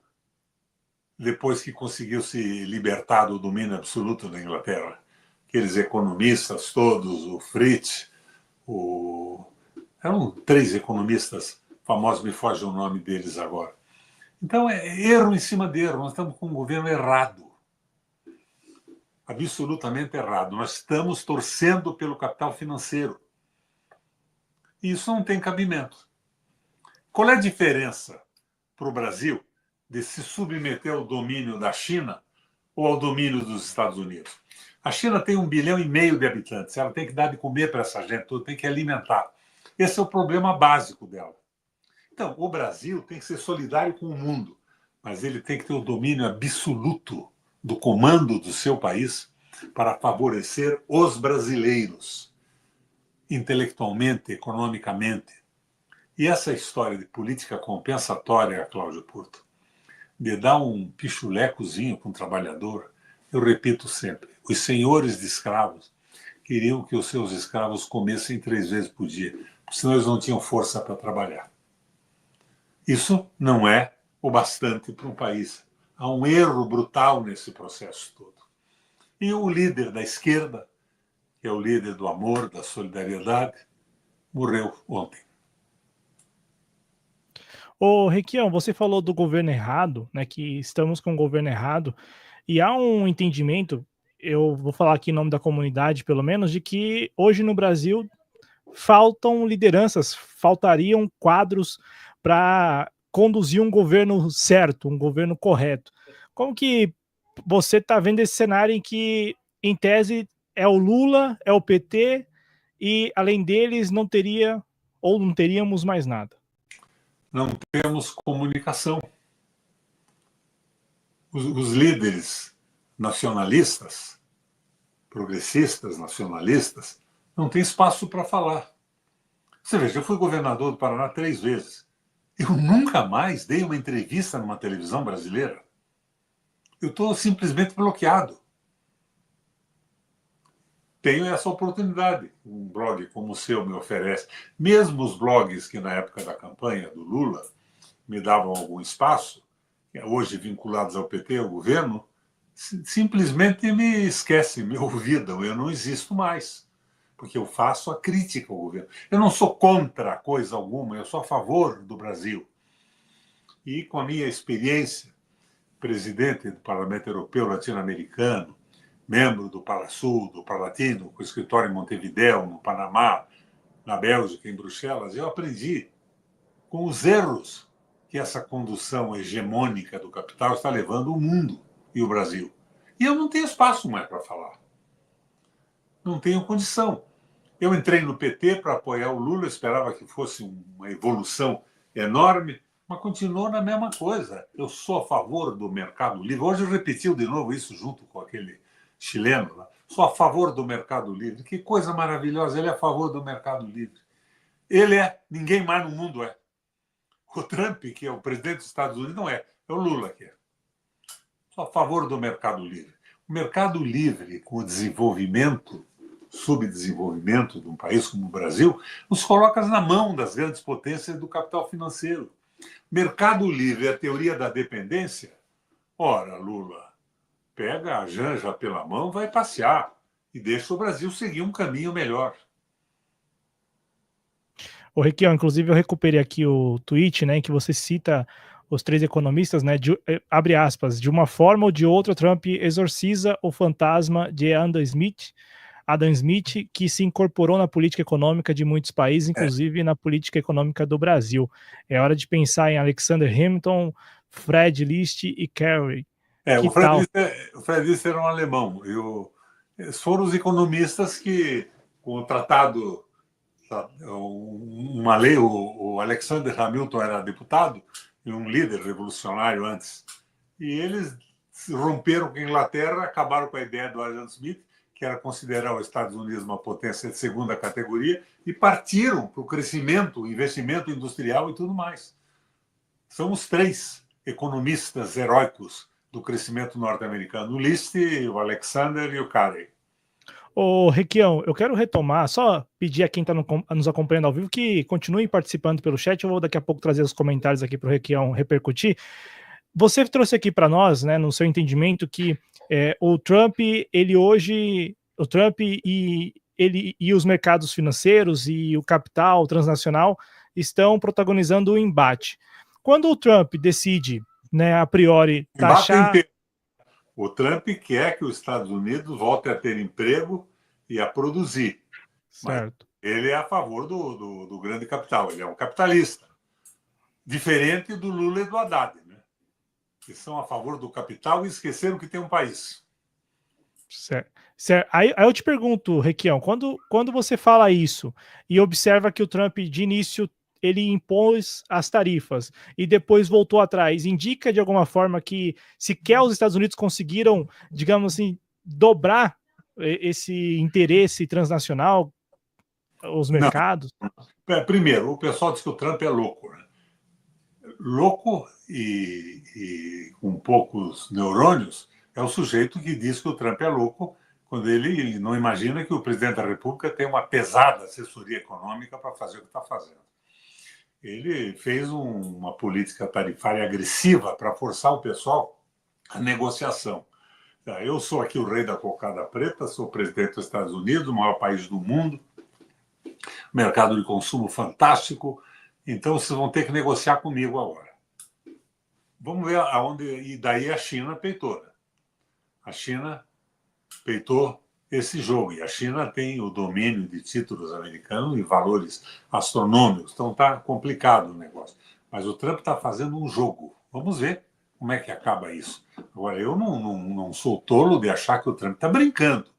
depois que conseguiu se libertar do domínio absoluto da Inglaterra. Aqueles economistas todos, o Fritz, eram 3 economistas famosos, me foge o nome deles agora. Então, é erro em cima de erro. Nós estamos com um governo errado. Absolutamente errado. Nós estamos torcendo pelo capital financeiro. E isso não tem cabimento. Qual é a diferença para o Brasil de se submeter ao domínio da China ou ao domínio dos Estados Unidos? A China tem 1,5 bilhão de habitantes. Ela tem que dar de comer para essa gente toda, tem que alimentar. Esse é o problema básico dela. Então, o Brasil tem que ser solidário com o mundo, mas ele tem que ter o domínio absoluto do comando do seu país para favorecer os brasileiros, intelectualmente, economicamente. E essa história de política compensatória, Cláudio Porto, de dar um pichulecozinho para um trabalhador, eu repito sempre, os senhores de escravos queriam que os seus escravos comessem 3 vezes por dia, senão eles não tinham força para trabalhar. Isso não é o bastante para um país. Há um erro brutal nesse processo todo. E o líder da esquerda, que é o líder do amor, da solidariedade, morreu ontem. Ô, Requião, você falou do governo errado, né, que estamos com o governo errado, e há um entendimento, eu vou falar aqui em nome da comunidade, pelo menos, de que hoje no Brasil faltam lideranças, faltariam quadros para conduzir um governo certo, um governo correto. Como que você está vendo esse cenário em que, em tese, é o Lula, é o PT, e além deles não teria ou não teríamos mais nada? Não temos comunicação. Os líderes nacionalistas, progressistas, nacionalistas, não têm espaço para falar. Você veja, eu fui governador do Paraná 3 vezes. Eu nunca mais dei uma entrevista numa televisão brasileira. Eu estou simplesmente bloqueado. Tenho essa oportunidade. Um blog como o seu me oferece. Mesmo os blogs que na época da campanha do Lula me davam algum espaço, hoje vinculados ao PT, ao governo, simplesmente me esquecem, me olvidam. Eu não existo mais, porque eu faço a crítica ao governo. Eu não sou contra coisa alguma, eu sou a favor do Brasil. E com a minha experiência, presidente do Parlamento Europeu Latino-Americano, membro do Parasul, do Parlatino, com escritório em Montevidéu, no Panamá, na Bélgica, em Bruxelas, eu aprendi com os erros que essa condução hegemônica do capital está levando o mundo e o Brasil. E eu não tenho espaço mais para falar. Não tenho condição. Eu entrei no PT para apoiar o Lula, esperava que fosse uma evolução enorme, mas continuou na mesma coisa. Eu sou a favor do mercado livre. Hoje repetiu de novo isso junto com aquele chileno lá. Sou a favor do mercado livre. Que coisa maravilhosa, ele é a favor do mercado livre. Ninguém mais no mundo é. O Trump, que é o presidente dos Estados Unidos, não é. É o Lula que é. Sou a favor do mercado livre. O mercado livre, com o desenvolvimento, subdesenvolvimento de um país como o Brasil, nos coloca na mão das grandes potências do capital financeiro. Mercado livre é a teoria da dependência? Ora, Lula, pega a Janja pela mão, vai passear e deixa o Brasil seguir um caminho melhor. Ô, Requião, inclusive eu recuperei aqui o tweet, né, em que você cita os três economistas, né, abre aspas, de uma forma ou de outra, Trump exorciza o fantasma de Adam Smith, que se incorporou na política econômica de muitos países, inclusive na política econômica do Brasil. É hora de pensar em Alexander Hamilton, Fred List e Kerry. O Fred List era um alemão. Eles foram os economistas que, com o tratado, uma lei, o Alexander Hamilton era deputado e um líder revolucionário antes. E eles romperam com a Inglaterra, acabaram com a ideia do Adam Smith, que era considerar os Estados Unidos uma potência de segunda categoria, e partiram para o crescimento, o investimento industrial e tudo mais. São os três economistas heróicos do crescimento norte-americano: o List, o Alexander e o Carey. Ô, Requião, eu quero retomar, só pedir a quem está nos acompanhando ao vivo que continue participando pelo chat. Eu vou daqui a pouco trazer os comentários aqui para o Requião repercutir. Você trouxe aqui para nós, né, no seu entendimento, que o Trump e os mercados financeiros e o capital transnacional estão protagonizando o embate. Quando o Trump decide, né, a priori, taxar... O Trump quer que os Estados Unidos voltem a ter emprego e a produzir. Certo. Mas ele é a favor do grande capital, ele é um capitalista. Diferente do Lula e do Haddad, né? Que são a favor do capital e esqueceram que tem um país. Certo. Aí eu te pergunto, Requião, quando você fala isso e observa que o Trump, de início, ele impôs as tarifas e depois voltou atrás, indica de alguma forma que sequer os Estados Unidos conseguiram, digamos assim, dobrar esse interesse transnacional, os mercados? Não. Primeiro, o pessoal diz que o Trump é louco, né? Louco e com poucos neurônios é o sujeito que diz que o Trump é louco quando ele não imagina que o presidente da República tem uma pesada assessoria econômica para fazer o que está fazendo. Ele fez uma política tarifária agressiva para forçar o pessoal à negociação. Eu sou aqui o rei da cocada preta, sou presidente dos Estados Unidos, o maior país do mundo, mercado de consumo fantástico, então vocês vão ter que negociar comigo agora. Vamos ver aonde... E daí a China peitou. Né? A China peitou esse jogo. E a China tem o domínio de títulos americanos e valores astronômicos. Então está complicado o negócio. Mas o Trump está fazendo um jogo. Vamos ver como é que acaba isso. Agora, eu não sou tolo de achar que o Trump está brincando.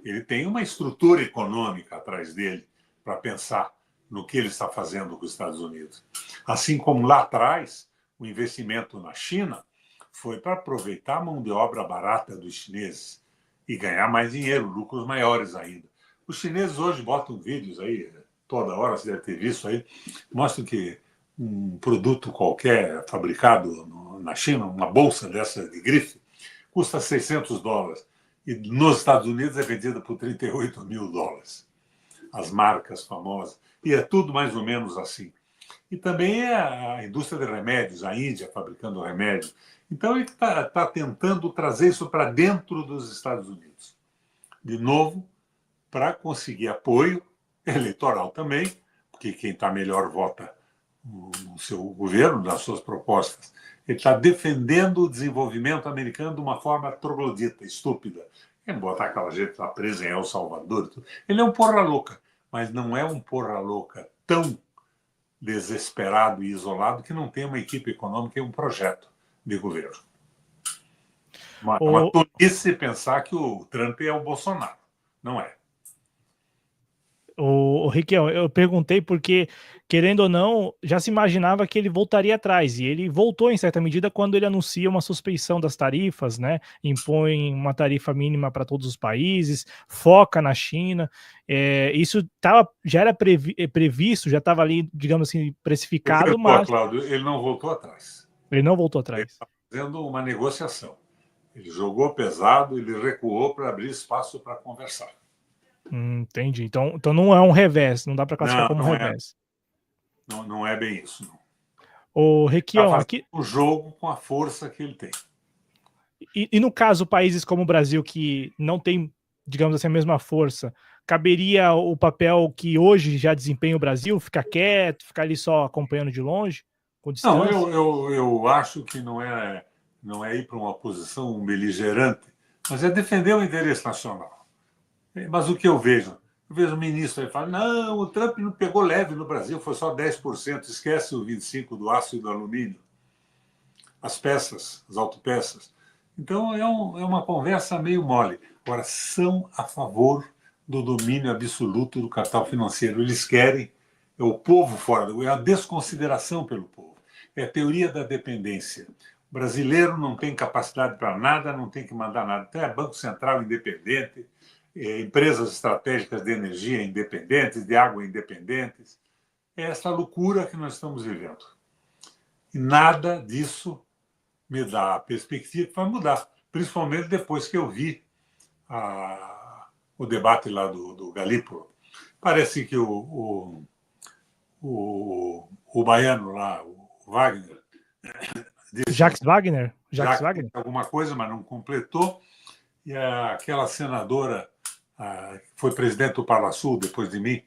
Ele tem uma estrutura econômica atrás dele para pensar no que ele está fazendo com os Estados Unidos. Assim como lá atrás, o investimento na China foi para aproveitar a mão de obra barata dos chineses e ganhar mais dinheiro, lucros maiores ainda. Os chineses hoje botam vídeos aí, toda hora, você deve ter visto aí, mostram que um produto qualquer fabricado na China, uma bolsa dessa de grife, custa $600. E nos Estados Unidos é vendida por $38 mil. As marcas famosas. E é tudo mais ou menos assim. E também é a indústria de remédios, a Índia fabricando remédios. Então, ele está tentando trazer isso para dentro dos Estados Unidos. De novo, para conseguir apoio eleitoral também, porque quem está melhor vota no seu governo, nas suas propostas. Ele está defendendo o desenvolvimento americano de uma forma troglodita, estúpida. Ele botar aquela gente que está presa em El Salvador. Ele é um porra louca, mas não é um porra louca tão desesperado e isolado que não tem uma equipe econômica e um projeto de governo. É uma tolice pensar que o Trump é o Bolsonaro. Não é. O Rick, eu perguntei porque, querendo ou não, já se imaginava que ele voltaria atrás, e ele voltou em certa medida quando ele anuncia uma suspeição das tarifas, né? Impõe uma tarifa mínima para todos os países, foca na China. Isso já era previsto, já estava ali, digamos assim, precificado, mas Cláudio, ele não voltou atrás. ele não voltou Ele atrás. está fazendo uma negociação. Ele jogou pesado, ele recuou para abrir espaço para conversar. Entendi. Então não é um revés, não dá para classificar como um Não é, revés. não é bem isso. Não. O Está Requião, fazendo aqui. o jogo com a força que ele tem. E no caso, países como o Brasil, que não tem, digamos assim, a mesma força, caberia o papel que hoje já desempenha o Brasil, ficar quieto, ficar ali só acompanhando de longe, com Não, distância? eu acho que não é ir para uma posição beligerante, mas é defender o interesse nacional. Mas o que eu vejo? Eu vejo o ministro aí falando, não, o Trump não pegou leve no Brasil, foi só 10%, esquece o 25% do aço e do alumínio, as peças, as autopeças. Então é uma conversa meio mole. Agora, são a favor do domínio absoluto do capital financeiro. Eles querem o povo fora, é a desconsideração pelo povo. É a teoria da dependência. O brasileiro não tem capacidade para nada, não tem que mandar nada. Então é Banco Central independente, empresas estratégicas de energia independentes, de água independentes. É essa loucura que nós estamos vivendo. E nada disso me dá a perspectiva que vai mudar, principalmente depois que eu vi o debate lá do Galípolo. Parece que o baiano lá, o Wagner, disse Jacques Wagner? já Jacques que tem Wagner? alguma coisa, mas não completou, e aquela senadora que foi presidente do Parla-Sul depois de mim,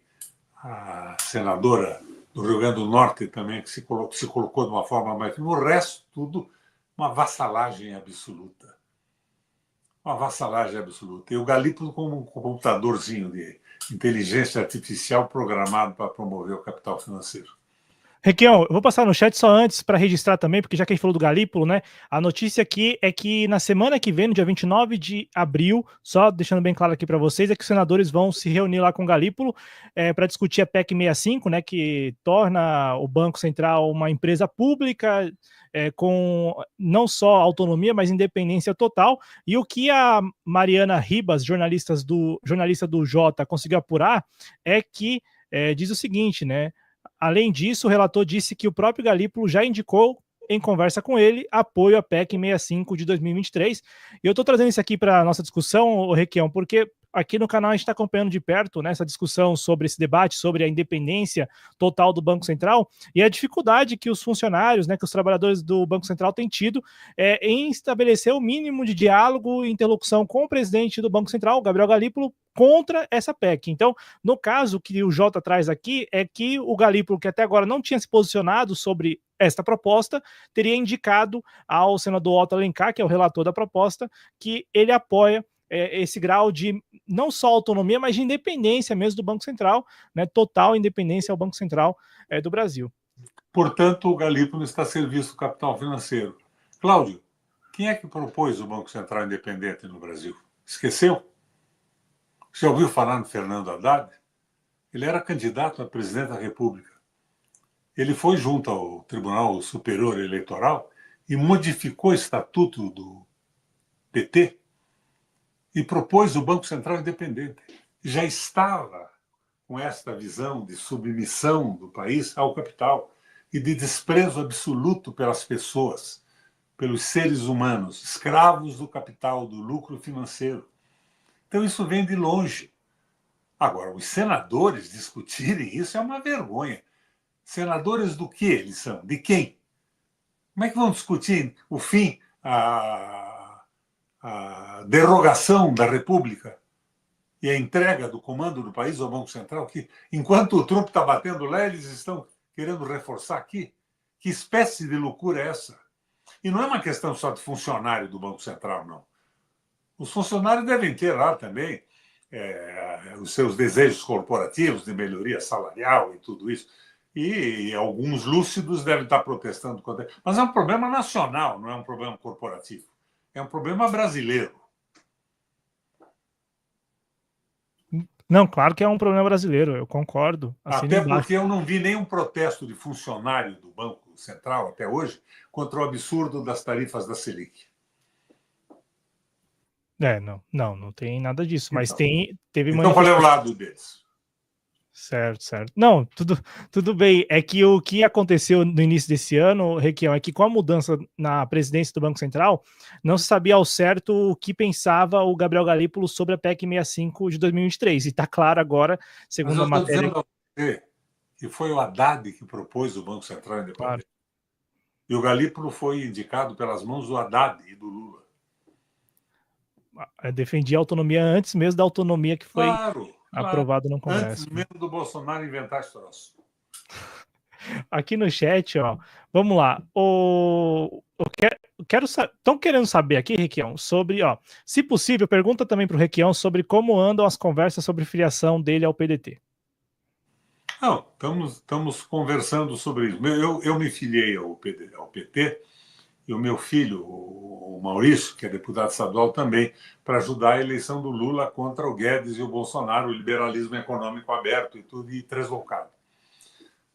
a senadora do Rio Grande do Norte também, que se colocou de uma forma mais... No resto, tudo uma vassalagem absoluta. Uma vassalagem absoluta. E o Galípolo como um computadorzinho de inteligência artificial programado para promover o capital financeiro. Requião, eu vou passar no chat só antes para registrar também, porque já que a gente falou do Galípolo, né? A notícia aqui é que na semana que vem, no dia 29 de abril, só deixando bem claro aqui para vocês, é que os senadores vão se reunir lá com o Galípolo para discutir a PEC 65, né? Que torna o Banco Central uma empresa pública com não só autonomia, mas independência total. E o que a Mariana Ribas, jornalista do Jota, conseguiu apurar é que diz o seguinte, né? Além disso, o relator disse que o próprio Galípolo já indicou, em conversa com ele, apoio à PEC 65 de 2023. E eu estou trazendo isso aqui para a nossa discussão, Requião, porque aqui no canal a gente está acompanhando de perto, né, essa discussão sobre esse debate, sobre a independência total do Banco Central e a dificuldade que os funcionários, né, que os trabalhadores do Banco Central têm tido em estabelecer o mínimo de diálogo e interlocução com o presidente do Banco Central, Gabriel Galípolo, contra essa PEC. Então, no caso que o Jota traz aqui, é que o Galípolo, que até agora não tinha se posicionado sobre esta proposta, teria indicado ao senador Otto Alencar, que é o relator da proposta, que ele apoia esse grau de não só autonomia, mas de independência mesmo do Banco Central, né, total independência ao Banco Central do Brasil. Portanto, o Galípolo está a serviço do capital financeiro. Cláudio, quem é que propôs o Banco Central independente no Brasil? Esqueceu? Já ouviu falar no Fernando Haddad? Ele era candidato a presidente da República. Ele foi junto ao Tribunal Superior Eleitoral e modificou o estatuto do PT e propôs o Banco Central independente. Já estava com esta visão de submissão do país ao capital e de desprezo absoluto pelas pessoas, pelos seres humanos, escravos do capital, do lucro financeiro. Então isso vem de longe. Agora, os senadores discutirem isso é uma vergonha. Senadores do que eles são? De quem? Como é que vão discutir o fim, a derrogação da República e a entrega do comando do país ao Banco Central? Que, enquanto o Trump está batendo lá, eles estão querendo reforçar aqui? Que espécie de loucura é essa? E não é uma questão só de funcionário do Banco Central, não. Os funcionários devem ter lá também os seus desejos corporativos de melhoria salarial e tudo isso. E alguns lúcidos devem estar protestando contra. Mas é um problema nacional, não é um problema corporativo. É um problema brasileiro. Não, claro que é um problema brasileiro, eu concordo. Assino Até embaixo. porque eu não vi nenhum protesto de funcionário do Banco Central até hoje contra o absurdo das tarifas da Selic. Não tem nada disso, mas Então, teve então qual é o manifestação. lado deles? Certo, certo. Não, tudo bem. É que o que aconteceu no início desse ano, Requião, é que com a mudança na presidência do Banco Central, não se sabia ao certo o que pensava o Gabriel Galípolo sobre a PEC 65 de 2023. E está claro agora, Mas segundo eu a estou matéria. dizendo a você que foi o Haddad que propôs o Banco Central Claro, Independente. E o Galípolo foi indicado pelas mãos do Haddad e do Lula. defendia a autonomia antes mesmo da autonomia que foi Claro, claro. aprovada no Antes Congresso. mesmo do Bolsonaro inventar esse troço. Aqui no chat, ó, vamos lá. Estão querendo saber aqui, Requião, sobre, ó, se possível, pergunta também para o Requião sobre como andam as conversas sobre filiação dele ao PDT. Não, estamos conversando sobre isso. Eu me filiei ao PT e o meu filho, o Maurício, que é deputado estadual também, para ajudar a eleição do Lula contra o Guedes e o Bolsonaro, o liberalismo econômico aberto e tudo, e translocado.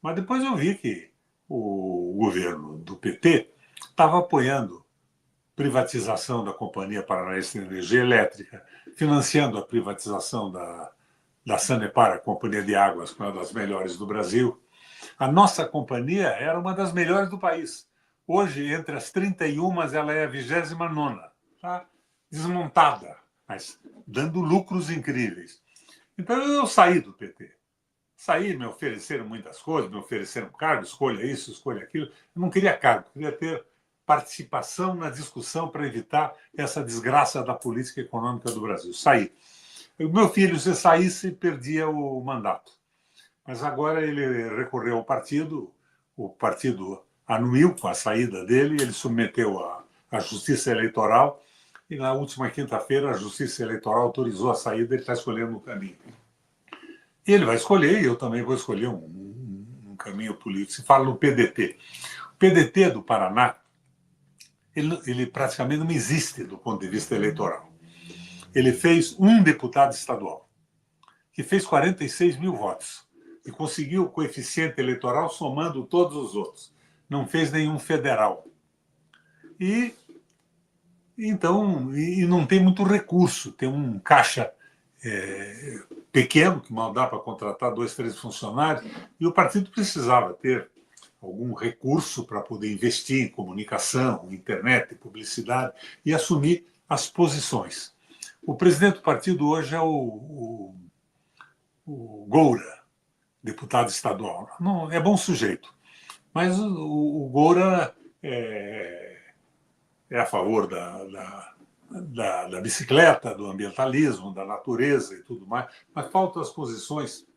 Mas depois eu vi que o governo do PT estava apoiando privatização da Companhia Paranaense de Energia Elétrica, financiando a privatização da Sanepar, a Companhia de Águas, que é uma das melhores do Brasil. A nossa companhia era uma das melhores do país. Hoje, entre as 31, ela é a 29ª, tá? Desmontada, mas dando lucros incríveis. Então eu saí do PT. Saí, me ofereceram muitas coisas, me ofereceram cargo, escolha isso, escolha aquilo. Eu não queria cargo, queria ter participação na discussão para evitar essa desgraça da política econômica do Brasil. Saí. O meu filho, se saísse, perdia o mandato. Mas agora ele recorreu ao partido, o partido anuiu com a saída dele, ele submeteu à Justiça Eleitoral e na última quinta-feira a Justiça Eleitoral autorizou a saída, ele está escolhendo um caminho. E ele vai escolher, e eu também vou escolher um caminho político. Se fala no PDT. O PDT do Paraná, ele praticamente não existe do ponto de vista eleitoral. Ele fez um deputado estadual, que fez 46 mil votos, e conseguiu o coeficiente eleitoral somando todos os outros. Não fez nenhum federal. E então, e não tem muito recurso, tem um caixa pequeno, que mal dá para contratar 2, 3 funcionários, e o partido precisava ter algum recurso para poder investir em comunicação, internet, publicidade e assumir as posições. O presidente do partido hoje é o Goura, deputado estadual. Não, é bom sujeito, mas o Goura é a favor da bicicleta, do ambientalismo, da natureza e tudo mais, mas faltam as posições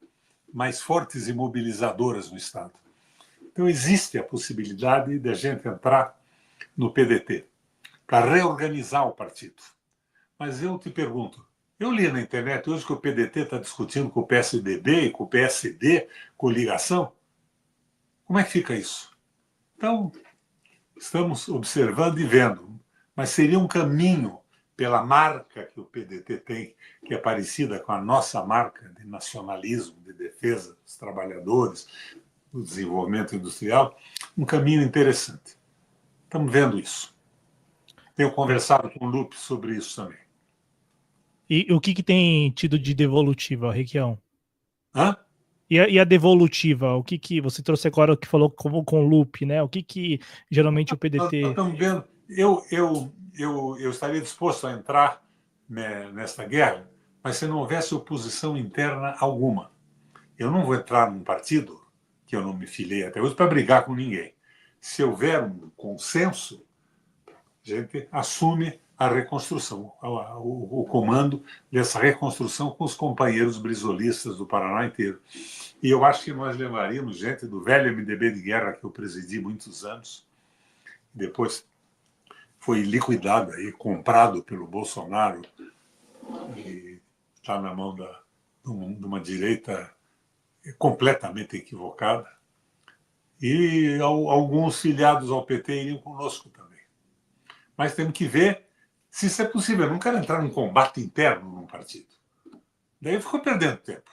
mais fortes e mobilizadoras no Estado. Então, existe a possibilidade de a gente entrar no PDT para reorganizar o partido. Mas eu te pergunto, eu li na internet hoje que o PDT está discutindo com o PSDB e com o PSD, coligação. Como é que fica isso? Então, estamos observando e vendo, mas seria um caminho pela marca que o PDT tem, que é parecida com a nossa marca de nacionalismo, de defesa dos trabalhadores, do desenvolvimento industrial, um caminho interessante. Estamos vendo isso. Tenho conversado com o Lupe sobre isso também. E o que tem tido de devolutiva, Requião? Hã? E a devolutiva, o que você trouxe agora o que falou com o loop, né? O que geralmente o Nós PDT. estamos vendo. Eu estaria disposto a entrar, né, nesta guerra, mas se não houvesse oposição interna alguma. Eu não vou entrar num partido que eu não me filiei até hoje para brigar com ninguém. Se houver um consenso, a gente assume a reconstrução, o comando dessa reconstrução com os companheiros brizolistas do Paraná inteiro. E eu acho que nós levaríamos gente do velho MDB de guerra que eu presidi muitos anos, depois foi liquidado aí, comprado pelo Bolsonaro e está na mão de uma direita completamente equivocada. E alguns filiados ao PT iriam conosco também. Mas temos que ver se isso é possível. Eu não quero entrar num combate interno num partido. Daí ficou perdendo tempo.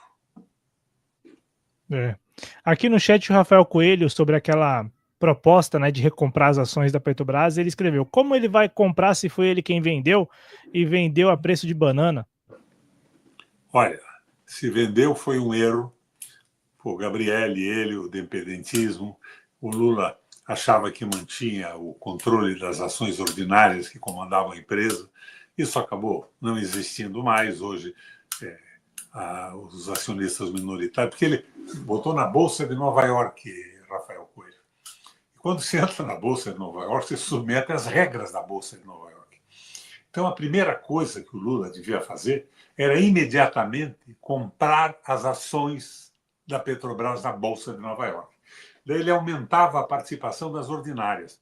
É. Aqui no chat, o Rafael Coelho, sobre aquela proposta, né, de recomprar as ações da Petrobras, ele escreveu: como ele vai comprar se foi ele quem vendeu e vendeu a preço de banana? Olha, se vendeu foi um erro. O Gabriele, ele, o dependentismo. O Lula achava que mantinha o controle das ações ordinárias que comandavam a empresa. Isso acabou não existindo mais. Hoje, os acionistas minoritários, porque ele botou na Bolsa de Nova York, Rafael Coelho. E quando você entra na Bolsa de Nova York, você se submete às regras da Bolsa de Nova York. Então, a primeira coisa que o Lula devia fazer era imediatamente comprar as ações da Petrobras na Bolsa de Nova York. Daí ele aumentava a participação das ordinárias.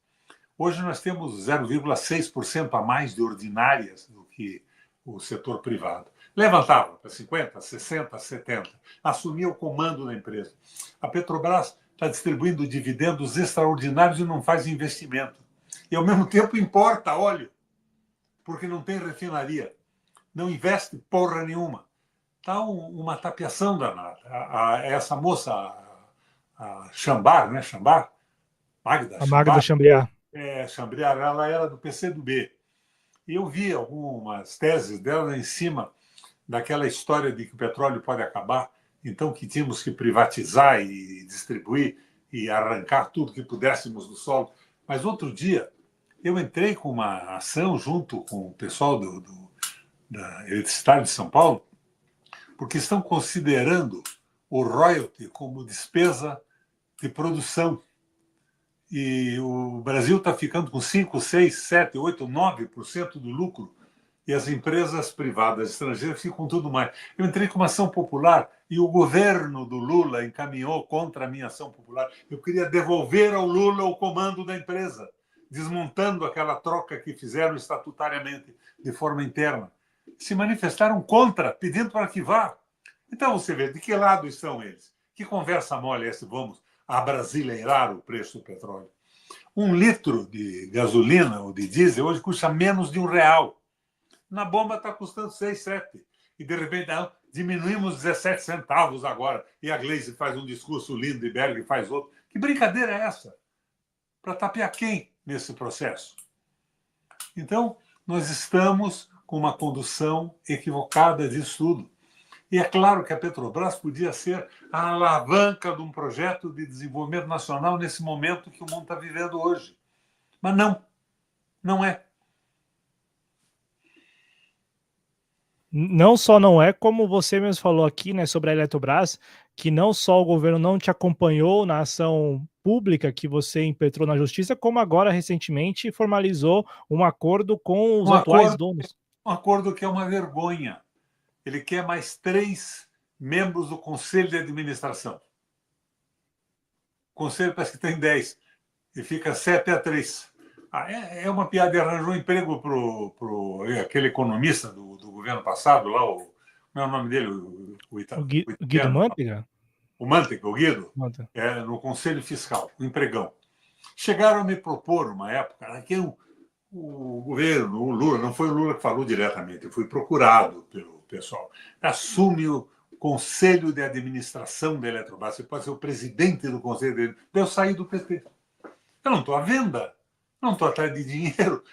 Hoje nós temos 0,6% a mais de ordinárias do que o setor privado. Levantava para 50%, 60%, 70%, assumia o comando da empresa. A Petrobras está distribuindo dividendos extraordinários e não faz investimento. E, ao mesmo tempo, importa óleo, porque não tem refinaria. Não investe porra nenhuma. Está uma tapeação danada. Essa moça, a Chambar, né? Chambar? A Magda Chambriard. Chambriard, ela era do PCdoB. E eu vi algumas teses dela em cima daquela história de que o petróleo pode acabar, então que tínhamos que privatizar e distribuir e arrancar tudo que pudéssemos do solo. Mas outro dia eu entrei com uma ação junto com o pessoal da Eletricidade de São Paulo, porque estão considerando o royalty como despesa de produção. E o Brasil está ficando com 5, 6, 7, 8, 9% do lucro e as empresas privadas estrangeiras ficam com tudo mais. Eu entrei com uma ação popular e o governo do Lula encaminhou contra a minha ação popular. Eu queria devolver ao Lula o comando da empresa, desmontando aquela troca que fizeram estatutariamente de forma interna. Se manifestaram contra, pedindo para arquivar. Então você vê de que lado estão eles. Que conversa mole é essa? Vamos abrasileirar o preço do petróleo. 1 litro de gasolina ou de diesel hoje custa menos de R$1. Na bomba está custando 6, 7. E, de repente, não, diminuímos 17 centavos agora. E a Gleisi faz um discurso lindo e Berg faz outro. Que brincadeira é essa? Para tapear quem nesse processo? Então, nós estamos com uma condução equivocada disso tudo. E é claro que a Petrobras podia ser a alavanca de um projeto de desenvolvimento nacional nesse momento que o mundo está vivendo hoje. Mas não, não é. Não só não é, como você mesmo falou aqui, né, sobre a Eletrobras, que não só o governo não te acompanhou na ação pública que você impetrou na justiça, como agora recentemente formalizou um acordo com os atuais donos. Um acordo que é uma vergonha. Ele quer mais 3 membros do Conselho de Administração. O Conselho parece que tem 10 e fica 7-3. É uma piada. Ele arranjou emprego para aquele economista do governo passado, lá, como é o nome dele? O Guido Mantega? O Mantega, o Guido, no Conselho Fiscal, um empregão. Chegaram a me propor, uma época, que o governo, o Lula, não foi o Lula que falou diretamente, eu fui procurado pelo pessoal, assume o Conselho de Administração da Eletrobras, você pode ser o presidente do Conselho de Administração. Eu saí do PT. Eu não estou à venda, não estou atrás de dinheiro.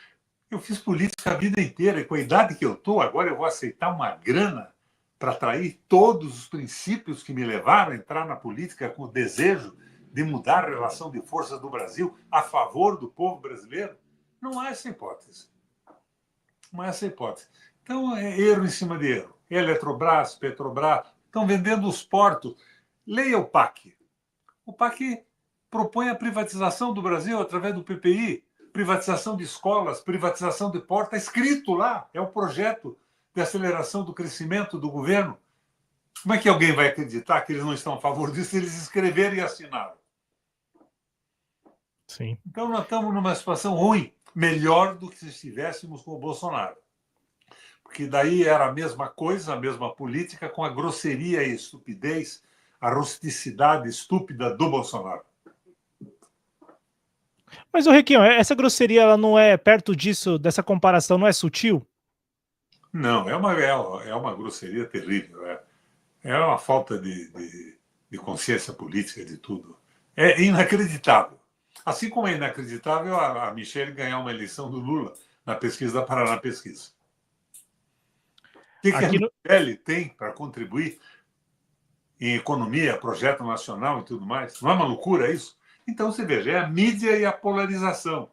Eu fiz política a vida inteira e com a idade que eu estou, agora eu vou aceitar uma grana para atrair todos os princípios que me levaram a entrar na política com o desejo de mudar a relação de forças do Brasil a favor do povo brasileiro. Não há essa hipótese. Não há essa hipótese. Então, é erro em cima de erro. Eletrobras, Petrobras, estão vendendo os portos. Leia o PAC. O PAC propõe a privatização do Brasil através do PPI, privatização de escolas, privatização de portos. Está escrito lá. É o projeto de aceleração do crescimento do governo. Como é que alguém vai acreditar que eles não estão a favor disso se eles escreveram e assinaram? Sim. Então, nós estamos numa situação ruim, melhor do que se estivéssemos com o Bolsonaro. Porque daí era a mesma coisa, a mesma política, com a grosseria e estupidez, a rusticidade estúpida do Bolsonaro. Mas, Requião, essa grosseria, ela não é, perto disso, dessa comparação, não é sutil? Não, é uma grosseria terrível. É uma falta de consciência política de tudo. É inacreditável. Assim como é inacreditável a Michelle ganhar uma eleição do Lula na pesquisa da Paraná Pesquisa. O que a Aqui no, Michelle tem para contribuir em economia, projeto nacional e tudo mais? Não é uma loucura isso? Então, você veja, é a mídia e a polarização.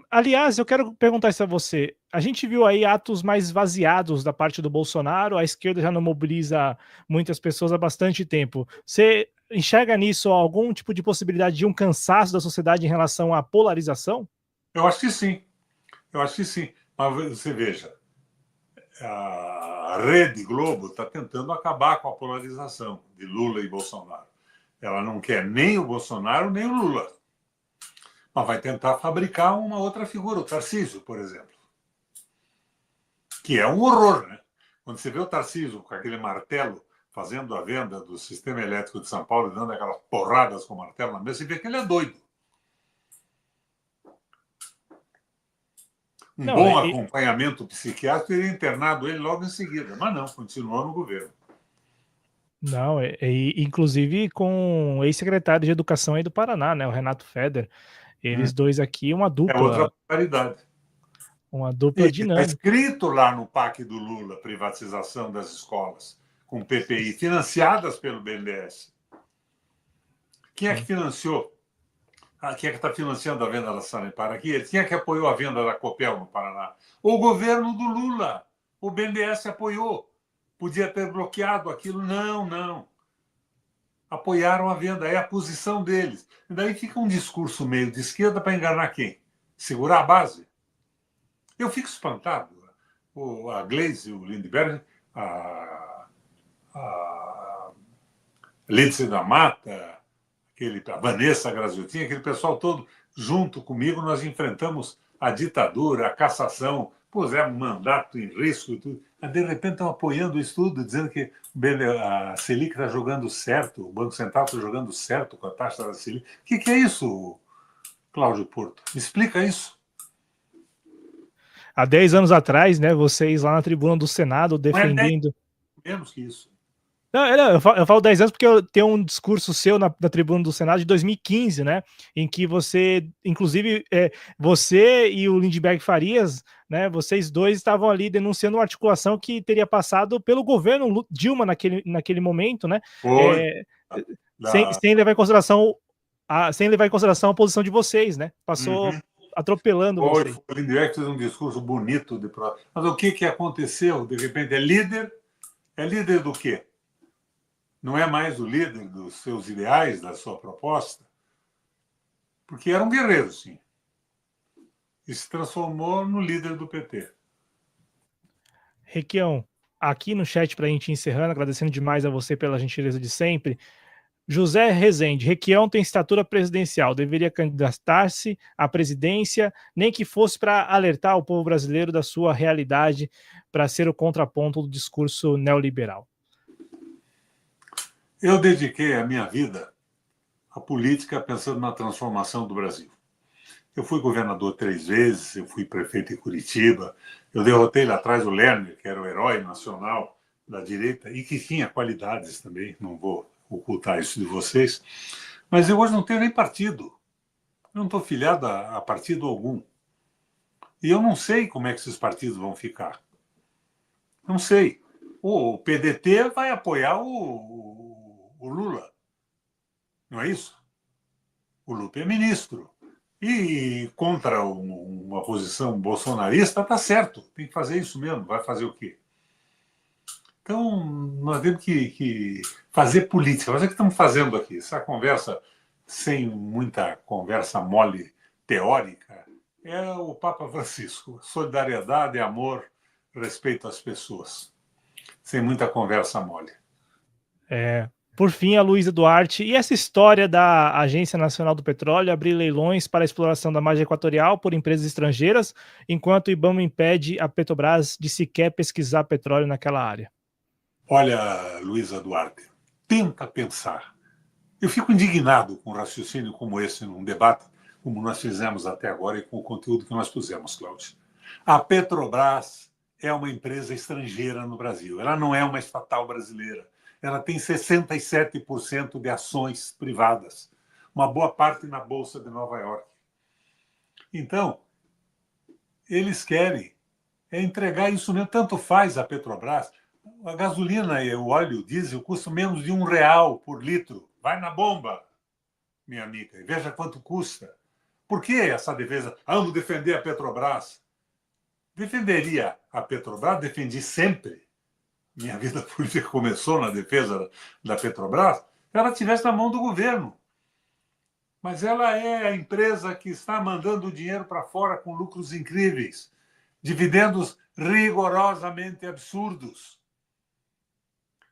Aliás, eu quero perguntar isso a você. A gente viu aí atos mais esvaziados da parte do Bolsonaro, a esquerda já não mobiliza muitas pessoas há bastante tempo. Você enxerga nisso algum tipo de possibilidade de um cansaço da sociedade em relação à polarização? Eu acho que sim. Eu acho que sim. Mas você veja, a Rede Globo está tentando acabar com a polarização de Lula e Bolsonaro. Ela não quer nem o Bolsonaro nem o Lula. Mas vai tentar fabricar uma outra figura, o Tarcísio, por exemplo. Que é um horror, né? Quando você vê o Tarcísio com aquele martelo fazendo a venda do sistema elétrico de São Paulo e dando aquelas porradas com o martelo na mesa, você vê que ele é doido. Um Não, bom acompanhamento psiquiátrico teria internado ele logo em seguida. Mas não, continuou no governo. não, inclusive com o ex-secretário de Educação aí do Paraná, né, o Renato Feder. Eles dois aqui, É outra paridade. uma dupla E está dinâmica. escrito lá no PAC do Lula, privatização das escolas, com PPI, financiadas pelo BNDES. Quem é que financiou? Quem é que está financiando a venda da Sanepar aqui? Quem é que apoiou a venda da Copel no Paraná? O governo do Lula. O BNDES apoiou. Podia ter bloqueado aquilo. Não, não. Apoiaram a venda. É a posição deles. E daí fica um discurso meio de esquerda para enganar quem? Segurar a base. Eu fico espantado. A Gleisi, o Lindbergh, a Lídice da Mata, a Vanessa Graziotin, aquele pessoal todo junto comigo, nós enfrentamos a ditadura, a cassação, pusemos mandato em risco e tudo. Mas, de repente, estão apoiando isso tudo, dizendo que a Selic está jogando certo, o Banco Central está jogando certo com a taxa da Selic. O que é isso, Cláudio Porto? Me explica isso. Há 10 anos atrás, né, vocês lá na tribuna do Senado Não é 10, defendendo. menos que isso. Não, eu falo 10 anos porque eu tenho um discurso seu na tribuna do Senado de 2015, né? Em que você, inclusive, você e o Lindbergh Farias, né? Vocês dois estavam ali denunciando uma articulação que teria passado pelo governo Dilma naquele momento, né? Foi. Sem levar em consideração a posição de vocês, né? Passou Uhum. atropelando vocês. O Lindbergh fez um discurso bonito de pró. Mas o que aconteceu? De repente, é líder? É líder do quê? Não é mais o líder dos seus ideais, da sua proposta? Porque era um guerreiro, sim. E se transformou no líder do PT. Requião, aqui no chat para a gente ir encerrando, agradecendo demais a você pela gentileza de sempre. José Rezende, Requião tem estatura presidencial, deveria candidatar-se à presidência, nem que fosse para alertar o povo brasileiro da sua realidade, para ser o contraponto do discurso neoliberal. Eu dediquei a minha vida à política pensando na transformação do Brasil. Eu fui governador 3 vezes, eu fui prefeito em Curitiba, eu derrotei lá atrás o Lerner, que era o herói nacional da direita e que tinha qualidades também, não vou ocultar isso de vocês, mas eu hoje não tenho nem partido. Eu não estou filiado a partido algum. E eu não sei como é que esses partidos vão ficar. Não sei. O PDT vai apoiar o Lula. Não é isso? O Lula é ministro. E contra uma posição bolsonarista, está certo. Tem que fazer isso mesmo. Vai fazer o quê? Então, nós temos que fazer política. Mas é o que estamos fazendo aqui. Essa conversa, sem muita conversa mole teórica, é o Papa Francisco. Solidariedade, amor, respeito às pessoas. Sem muita conversa mole. Por fim, a Luísa Duarte. E essa história da Agência Nacional do Petróleo abrir leilões para a exploração da margem equatorial por empresas estrangeiras, enquanto o IBAMA impede a Petrobras de sequer pesquisar petróleo naquela área? Olha, Luísa Duarte, tenta pensar. Eu fico indignado com um raciocínio como esse num debate como nós fizemos até agora e com o conteúdo que nós pusemos, Cláudio. A Petrobras é uma empresa estrangeira no Brasil. Ela não é uma estatal brasileira. Ela tem 67% de ações privadas, uma boa parte na Bolsa de Nova York. Então, eles querem entregar isso mesmo. Tanto faz a Petrobras. A gasolina e o óleo diesel custam menos de R$1 por litro. Vai na bomba, minha amiga, e veja quanto custa. Por que essa defesa? Vamos defender a Petrobras. Defenderia a Petrobras, defendi sempre. Minha vida política começou na defesa da Petrobras, se ela estivesse na mão do governo. Mas ela é a empresa que está mandando o dinheiro para fora com lucros incríveis, dividendos rigorosamente absurdos.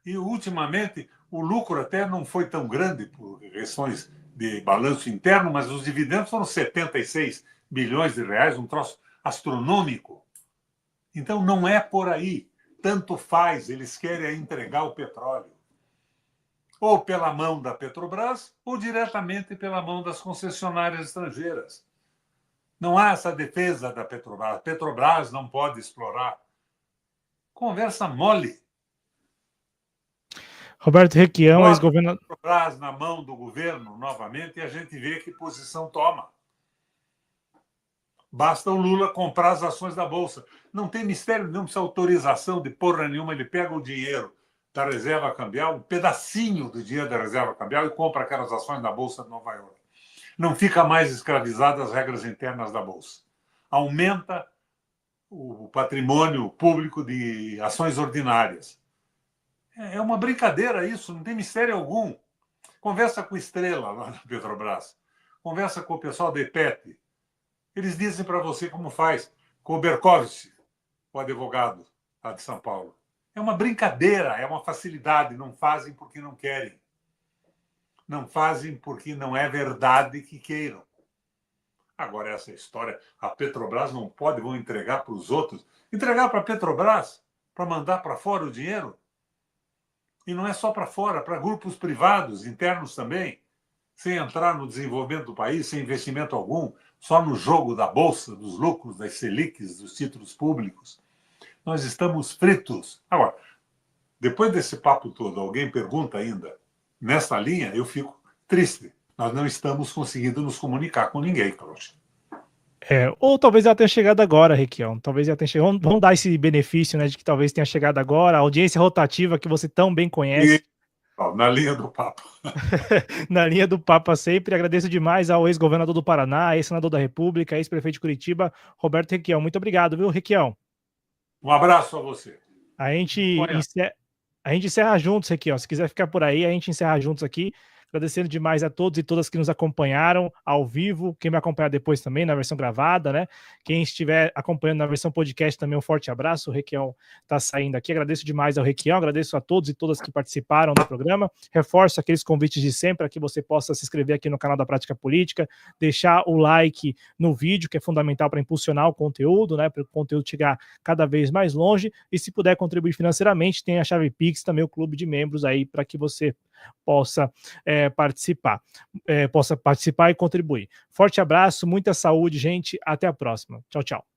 E, ultimamente, o lucro até não foi tão grande por questões de balanço interno, mas os dividendos foram 76 bilhões de reais, um troço astronômico. Então, não é por aí. Tanto faz, eles querem entregar o petróleo. Ou pela mão da Petrobras, ou diretamente pela mão das concessionárias estrangeiras. Não há essa defesa da Petrobras. A Petrobras não pode explorar. Conversa mole. Roberto Requião, ex-governador. Petrobras na mão do governo, novamente, e a gente vê que posição toma. Basta o Lula comprar as ações da Bolsa. Não tem mistério nenhum, precisa autorização de porra nenhuma. Ele pega o dinheiro da reserva cambial, um pedacinho do dinheiro da reserva cambial e compra aquelas ações da Bolsa de Nova York. Não fica mais escravizado às regras internas da Bolsa. Aumenta o patrimônio público de ações ordinárias. É uma brincadeira isso, não tem mistério algum. Conversa com Estrela, lá na Petrobras. Conversa com o pessoal da EPET. Eles dizem para você como faz. Com o Berkovitch, o advogado lá de São Paulo. É uma brincadeira, é uma facilidade. Não fazem porque não querem. Não fazem porque não é verdade que queiram. Agora, essa história, a Petrobras não pode, vão entregar para os outros. Entregar para a Petrobras para mandar para fora o dinheiro? E não é só para fora, para grupos privados, internos também, sem entrar no desenvolvimento do país, sem investimento algum, só no jogo da Bolsa, dos lucros, das Selics, dos títulos públicos. Nós estamos fritos. Agora, depois desse papo todo, alguém pergunta ainda, nessa linha, eu fico triste. Nós não estamos conseguindo nos comunicar com ninguém, Cláudio. Ou talvez ela tenha chegado agora, Requião. Talvez ela tenha chegado. Vamos dar esse benefício, né, de que talvez tenha chegado agora. A audiência rotativa que você tão bem conhece. Na linha do papo. Na linha do Papa sempre. Agradeço demais ao ex-governador do Paraná, ex-senador da República, ex-prefeito de Curitiba, Roberto Requião. Muito obrigado, viu, Requião? Um abraço a você. A gente encerra juntos, Requião. Se quiser ficar por aí, a gente encerra juntos aqui. Agradecendo demais a todos e todas que nos acompanharam ao vivo, quem vai acompanhar depois também na versão gravada, né? Quem estiver acompanhando na versão podcast também, um forte abraço. O Requião está saindo aqui. Agradeço demais ao Requião, agradeço a todos e todas que participaram do programa. Reforço aqueles convites de sempre para que você possa se inscrever aqui no canal da Prática Política, deixar o like no vídeo, que é fundamental para impulsionar o conteúdo, né? Para o conteúdo chegar cada vez mais longe. E se puder contribuir financeiramente, tem a chave Pix, também o clube de membros aí, para que você possa participar e contribuir. Forte abraço, muita saúde, gente. Até a próxima. Tchau, tchau.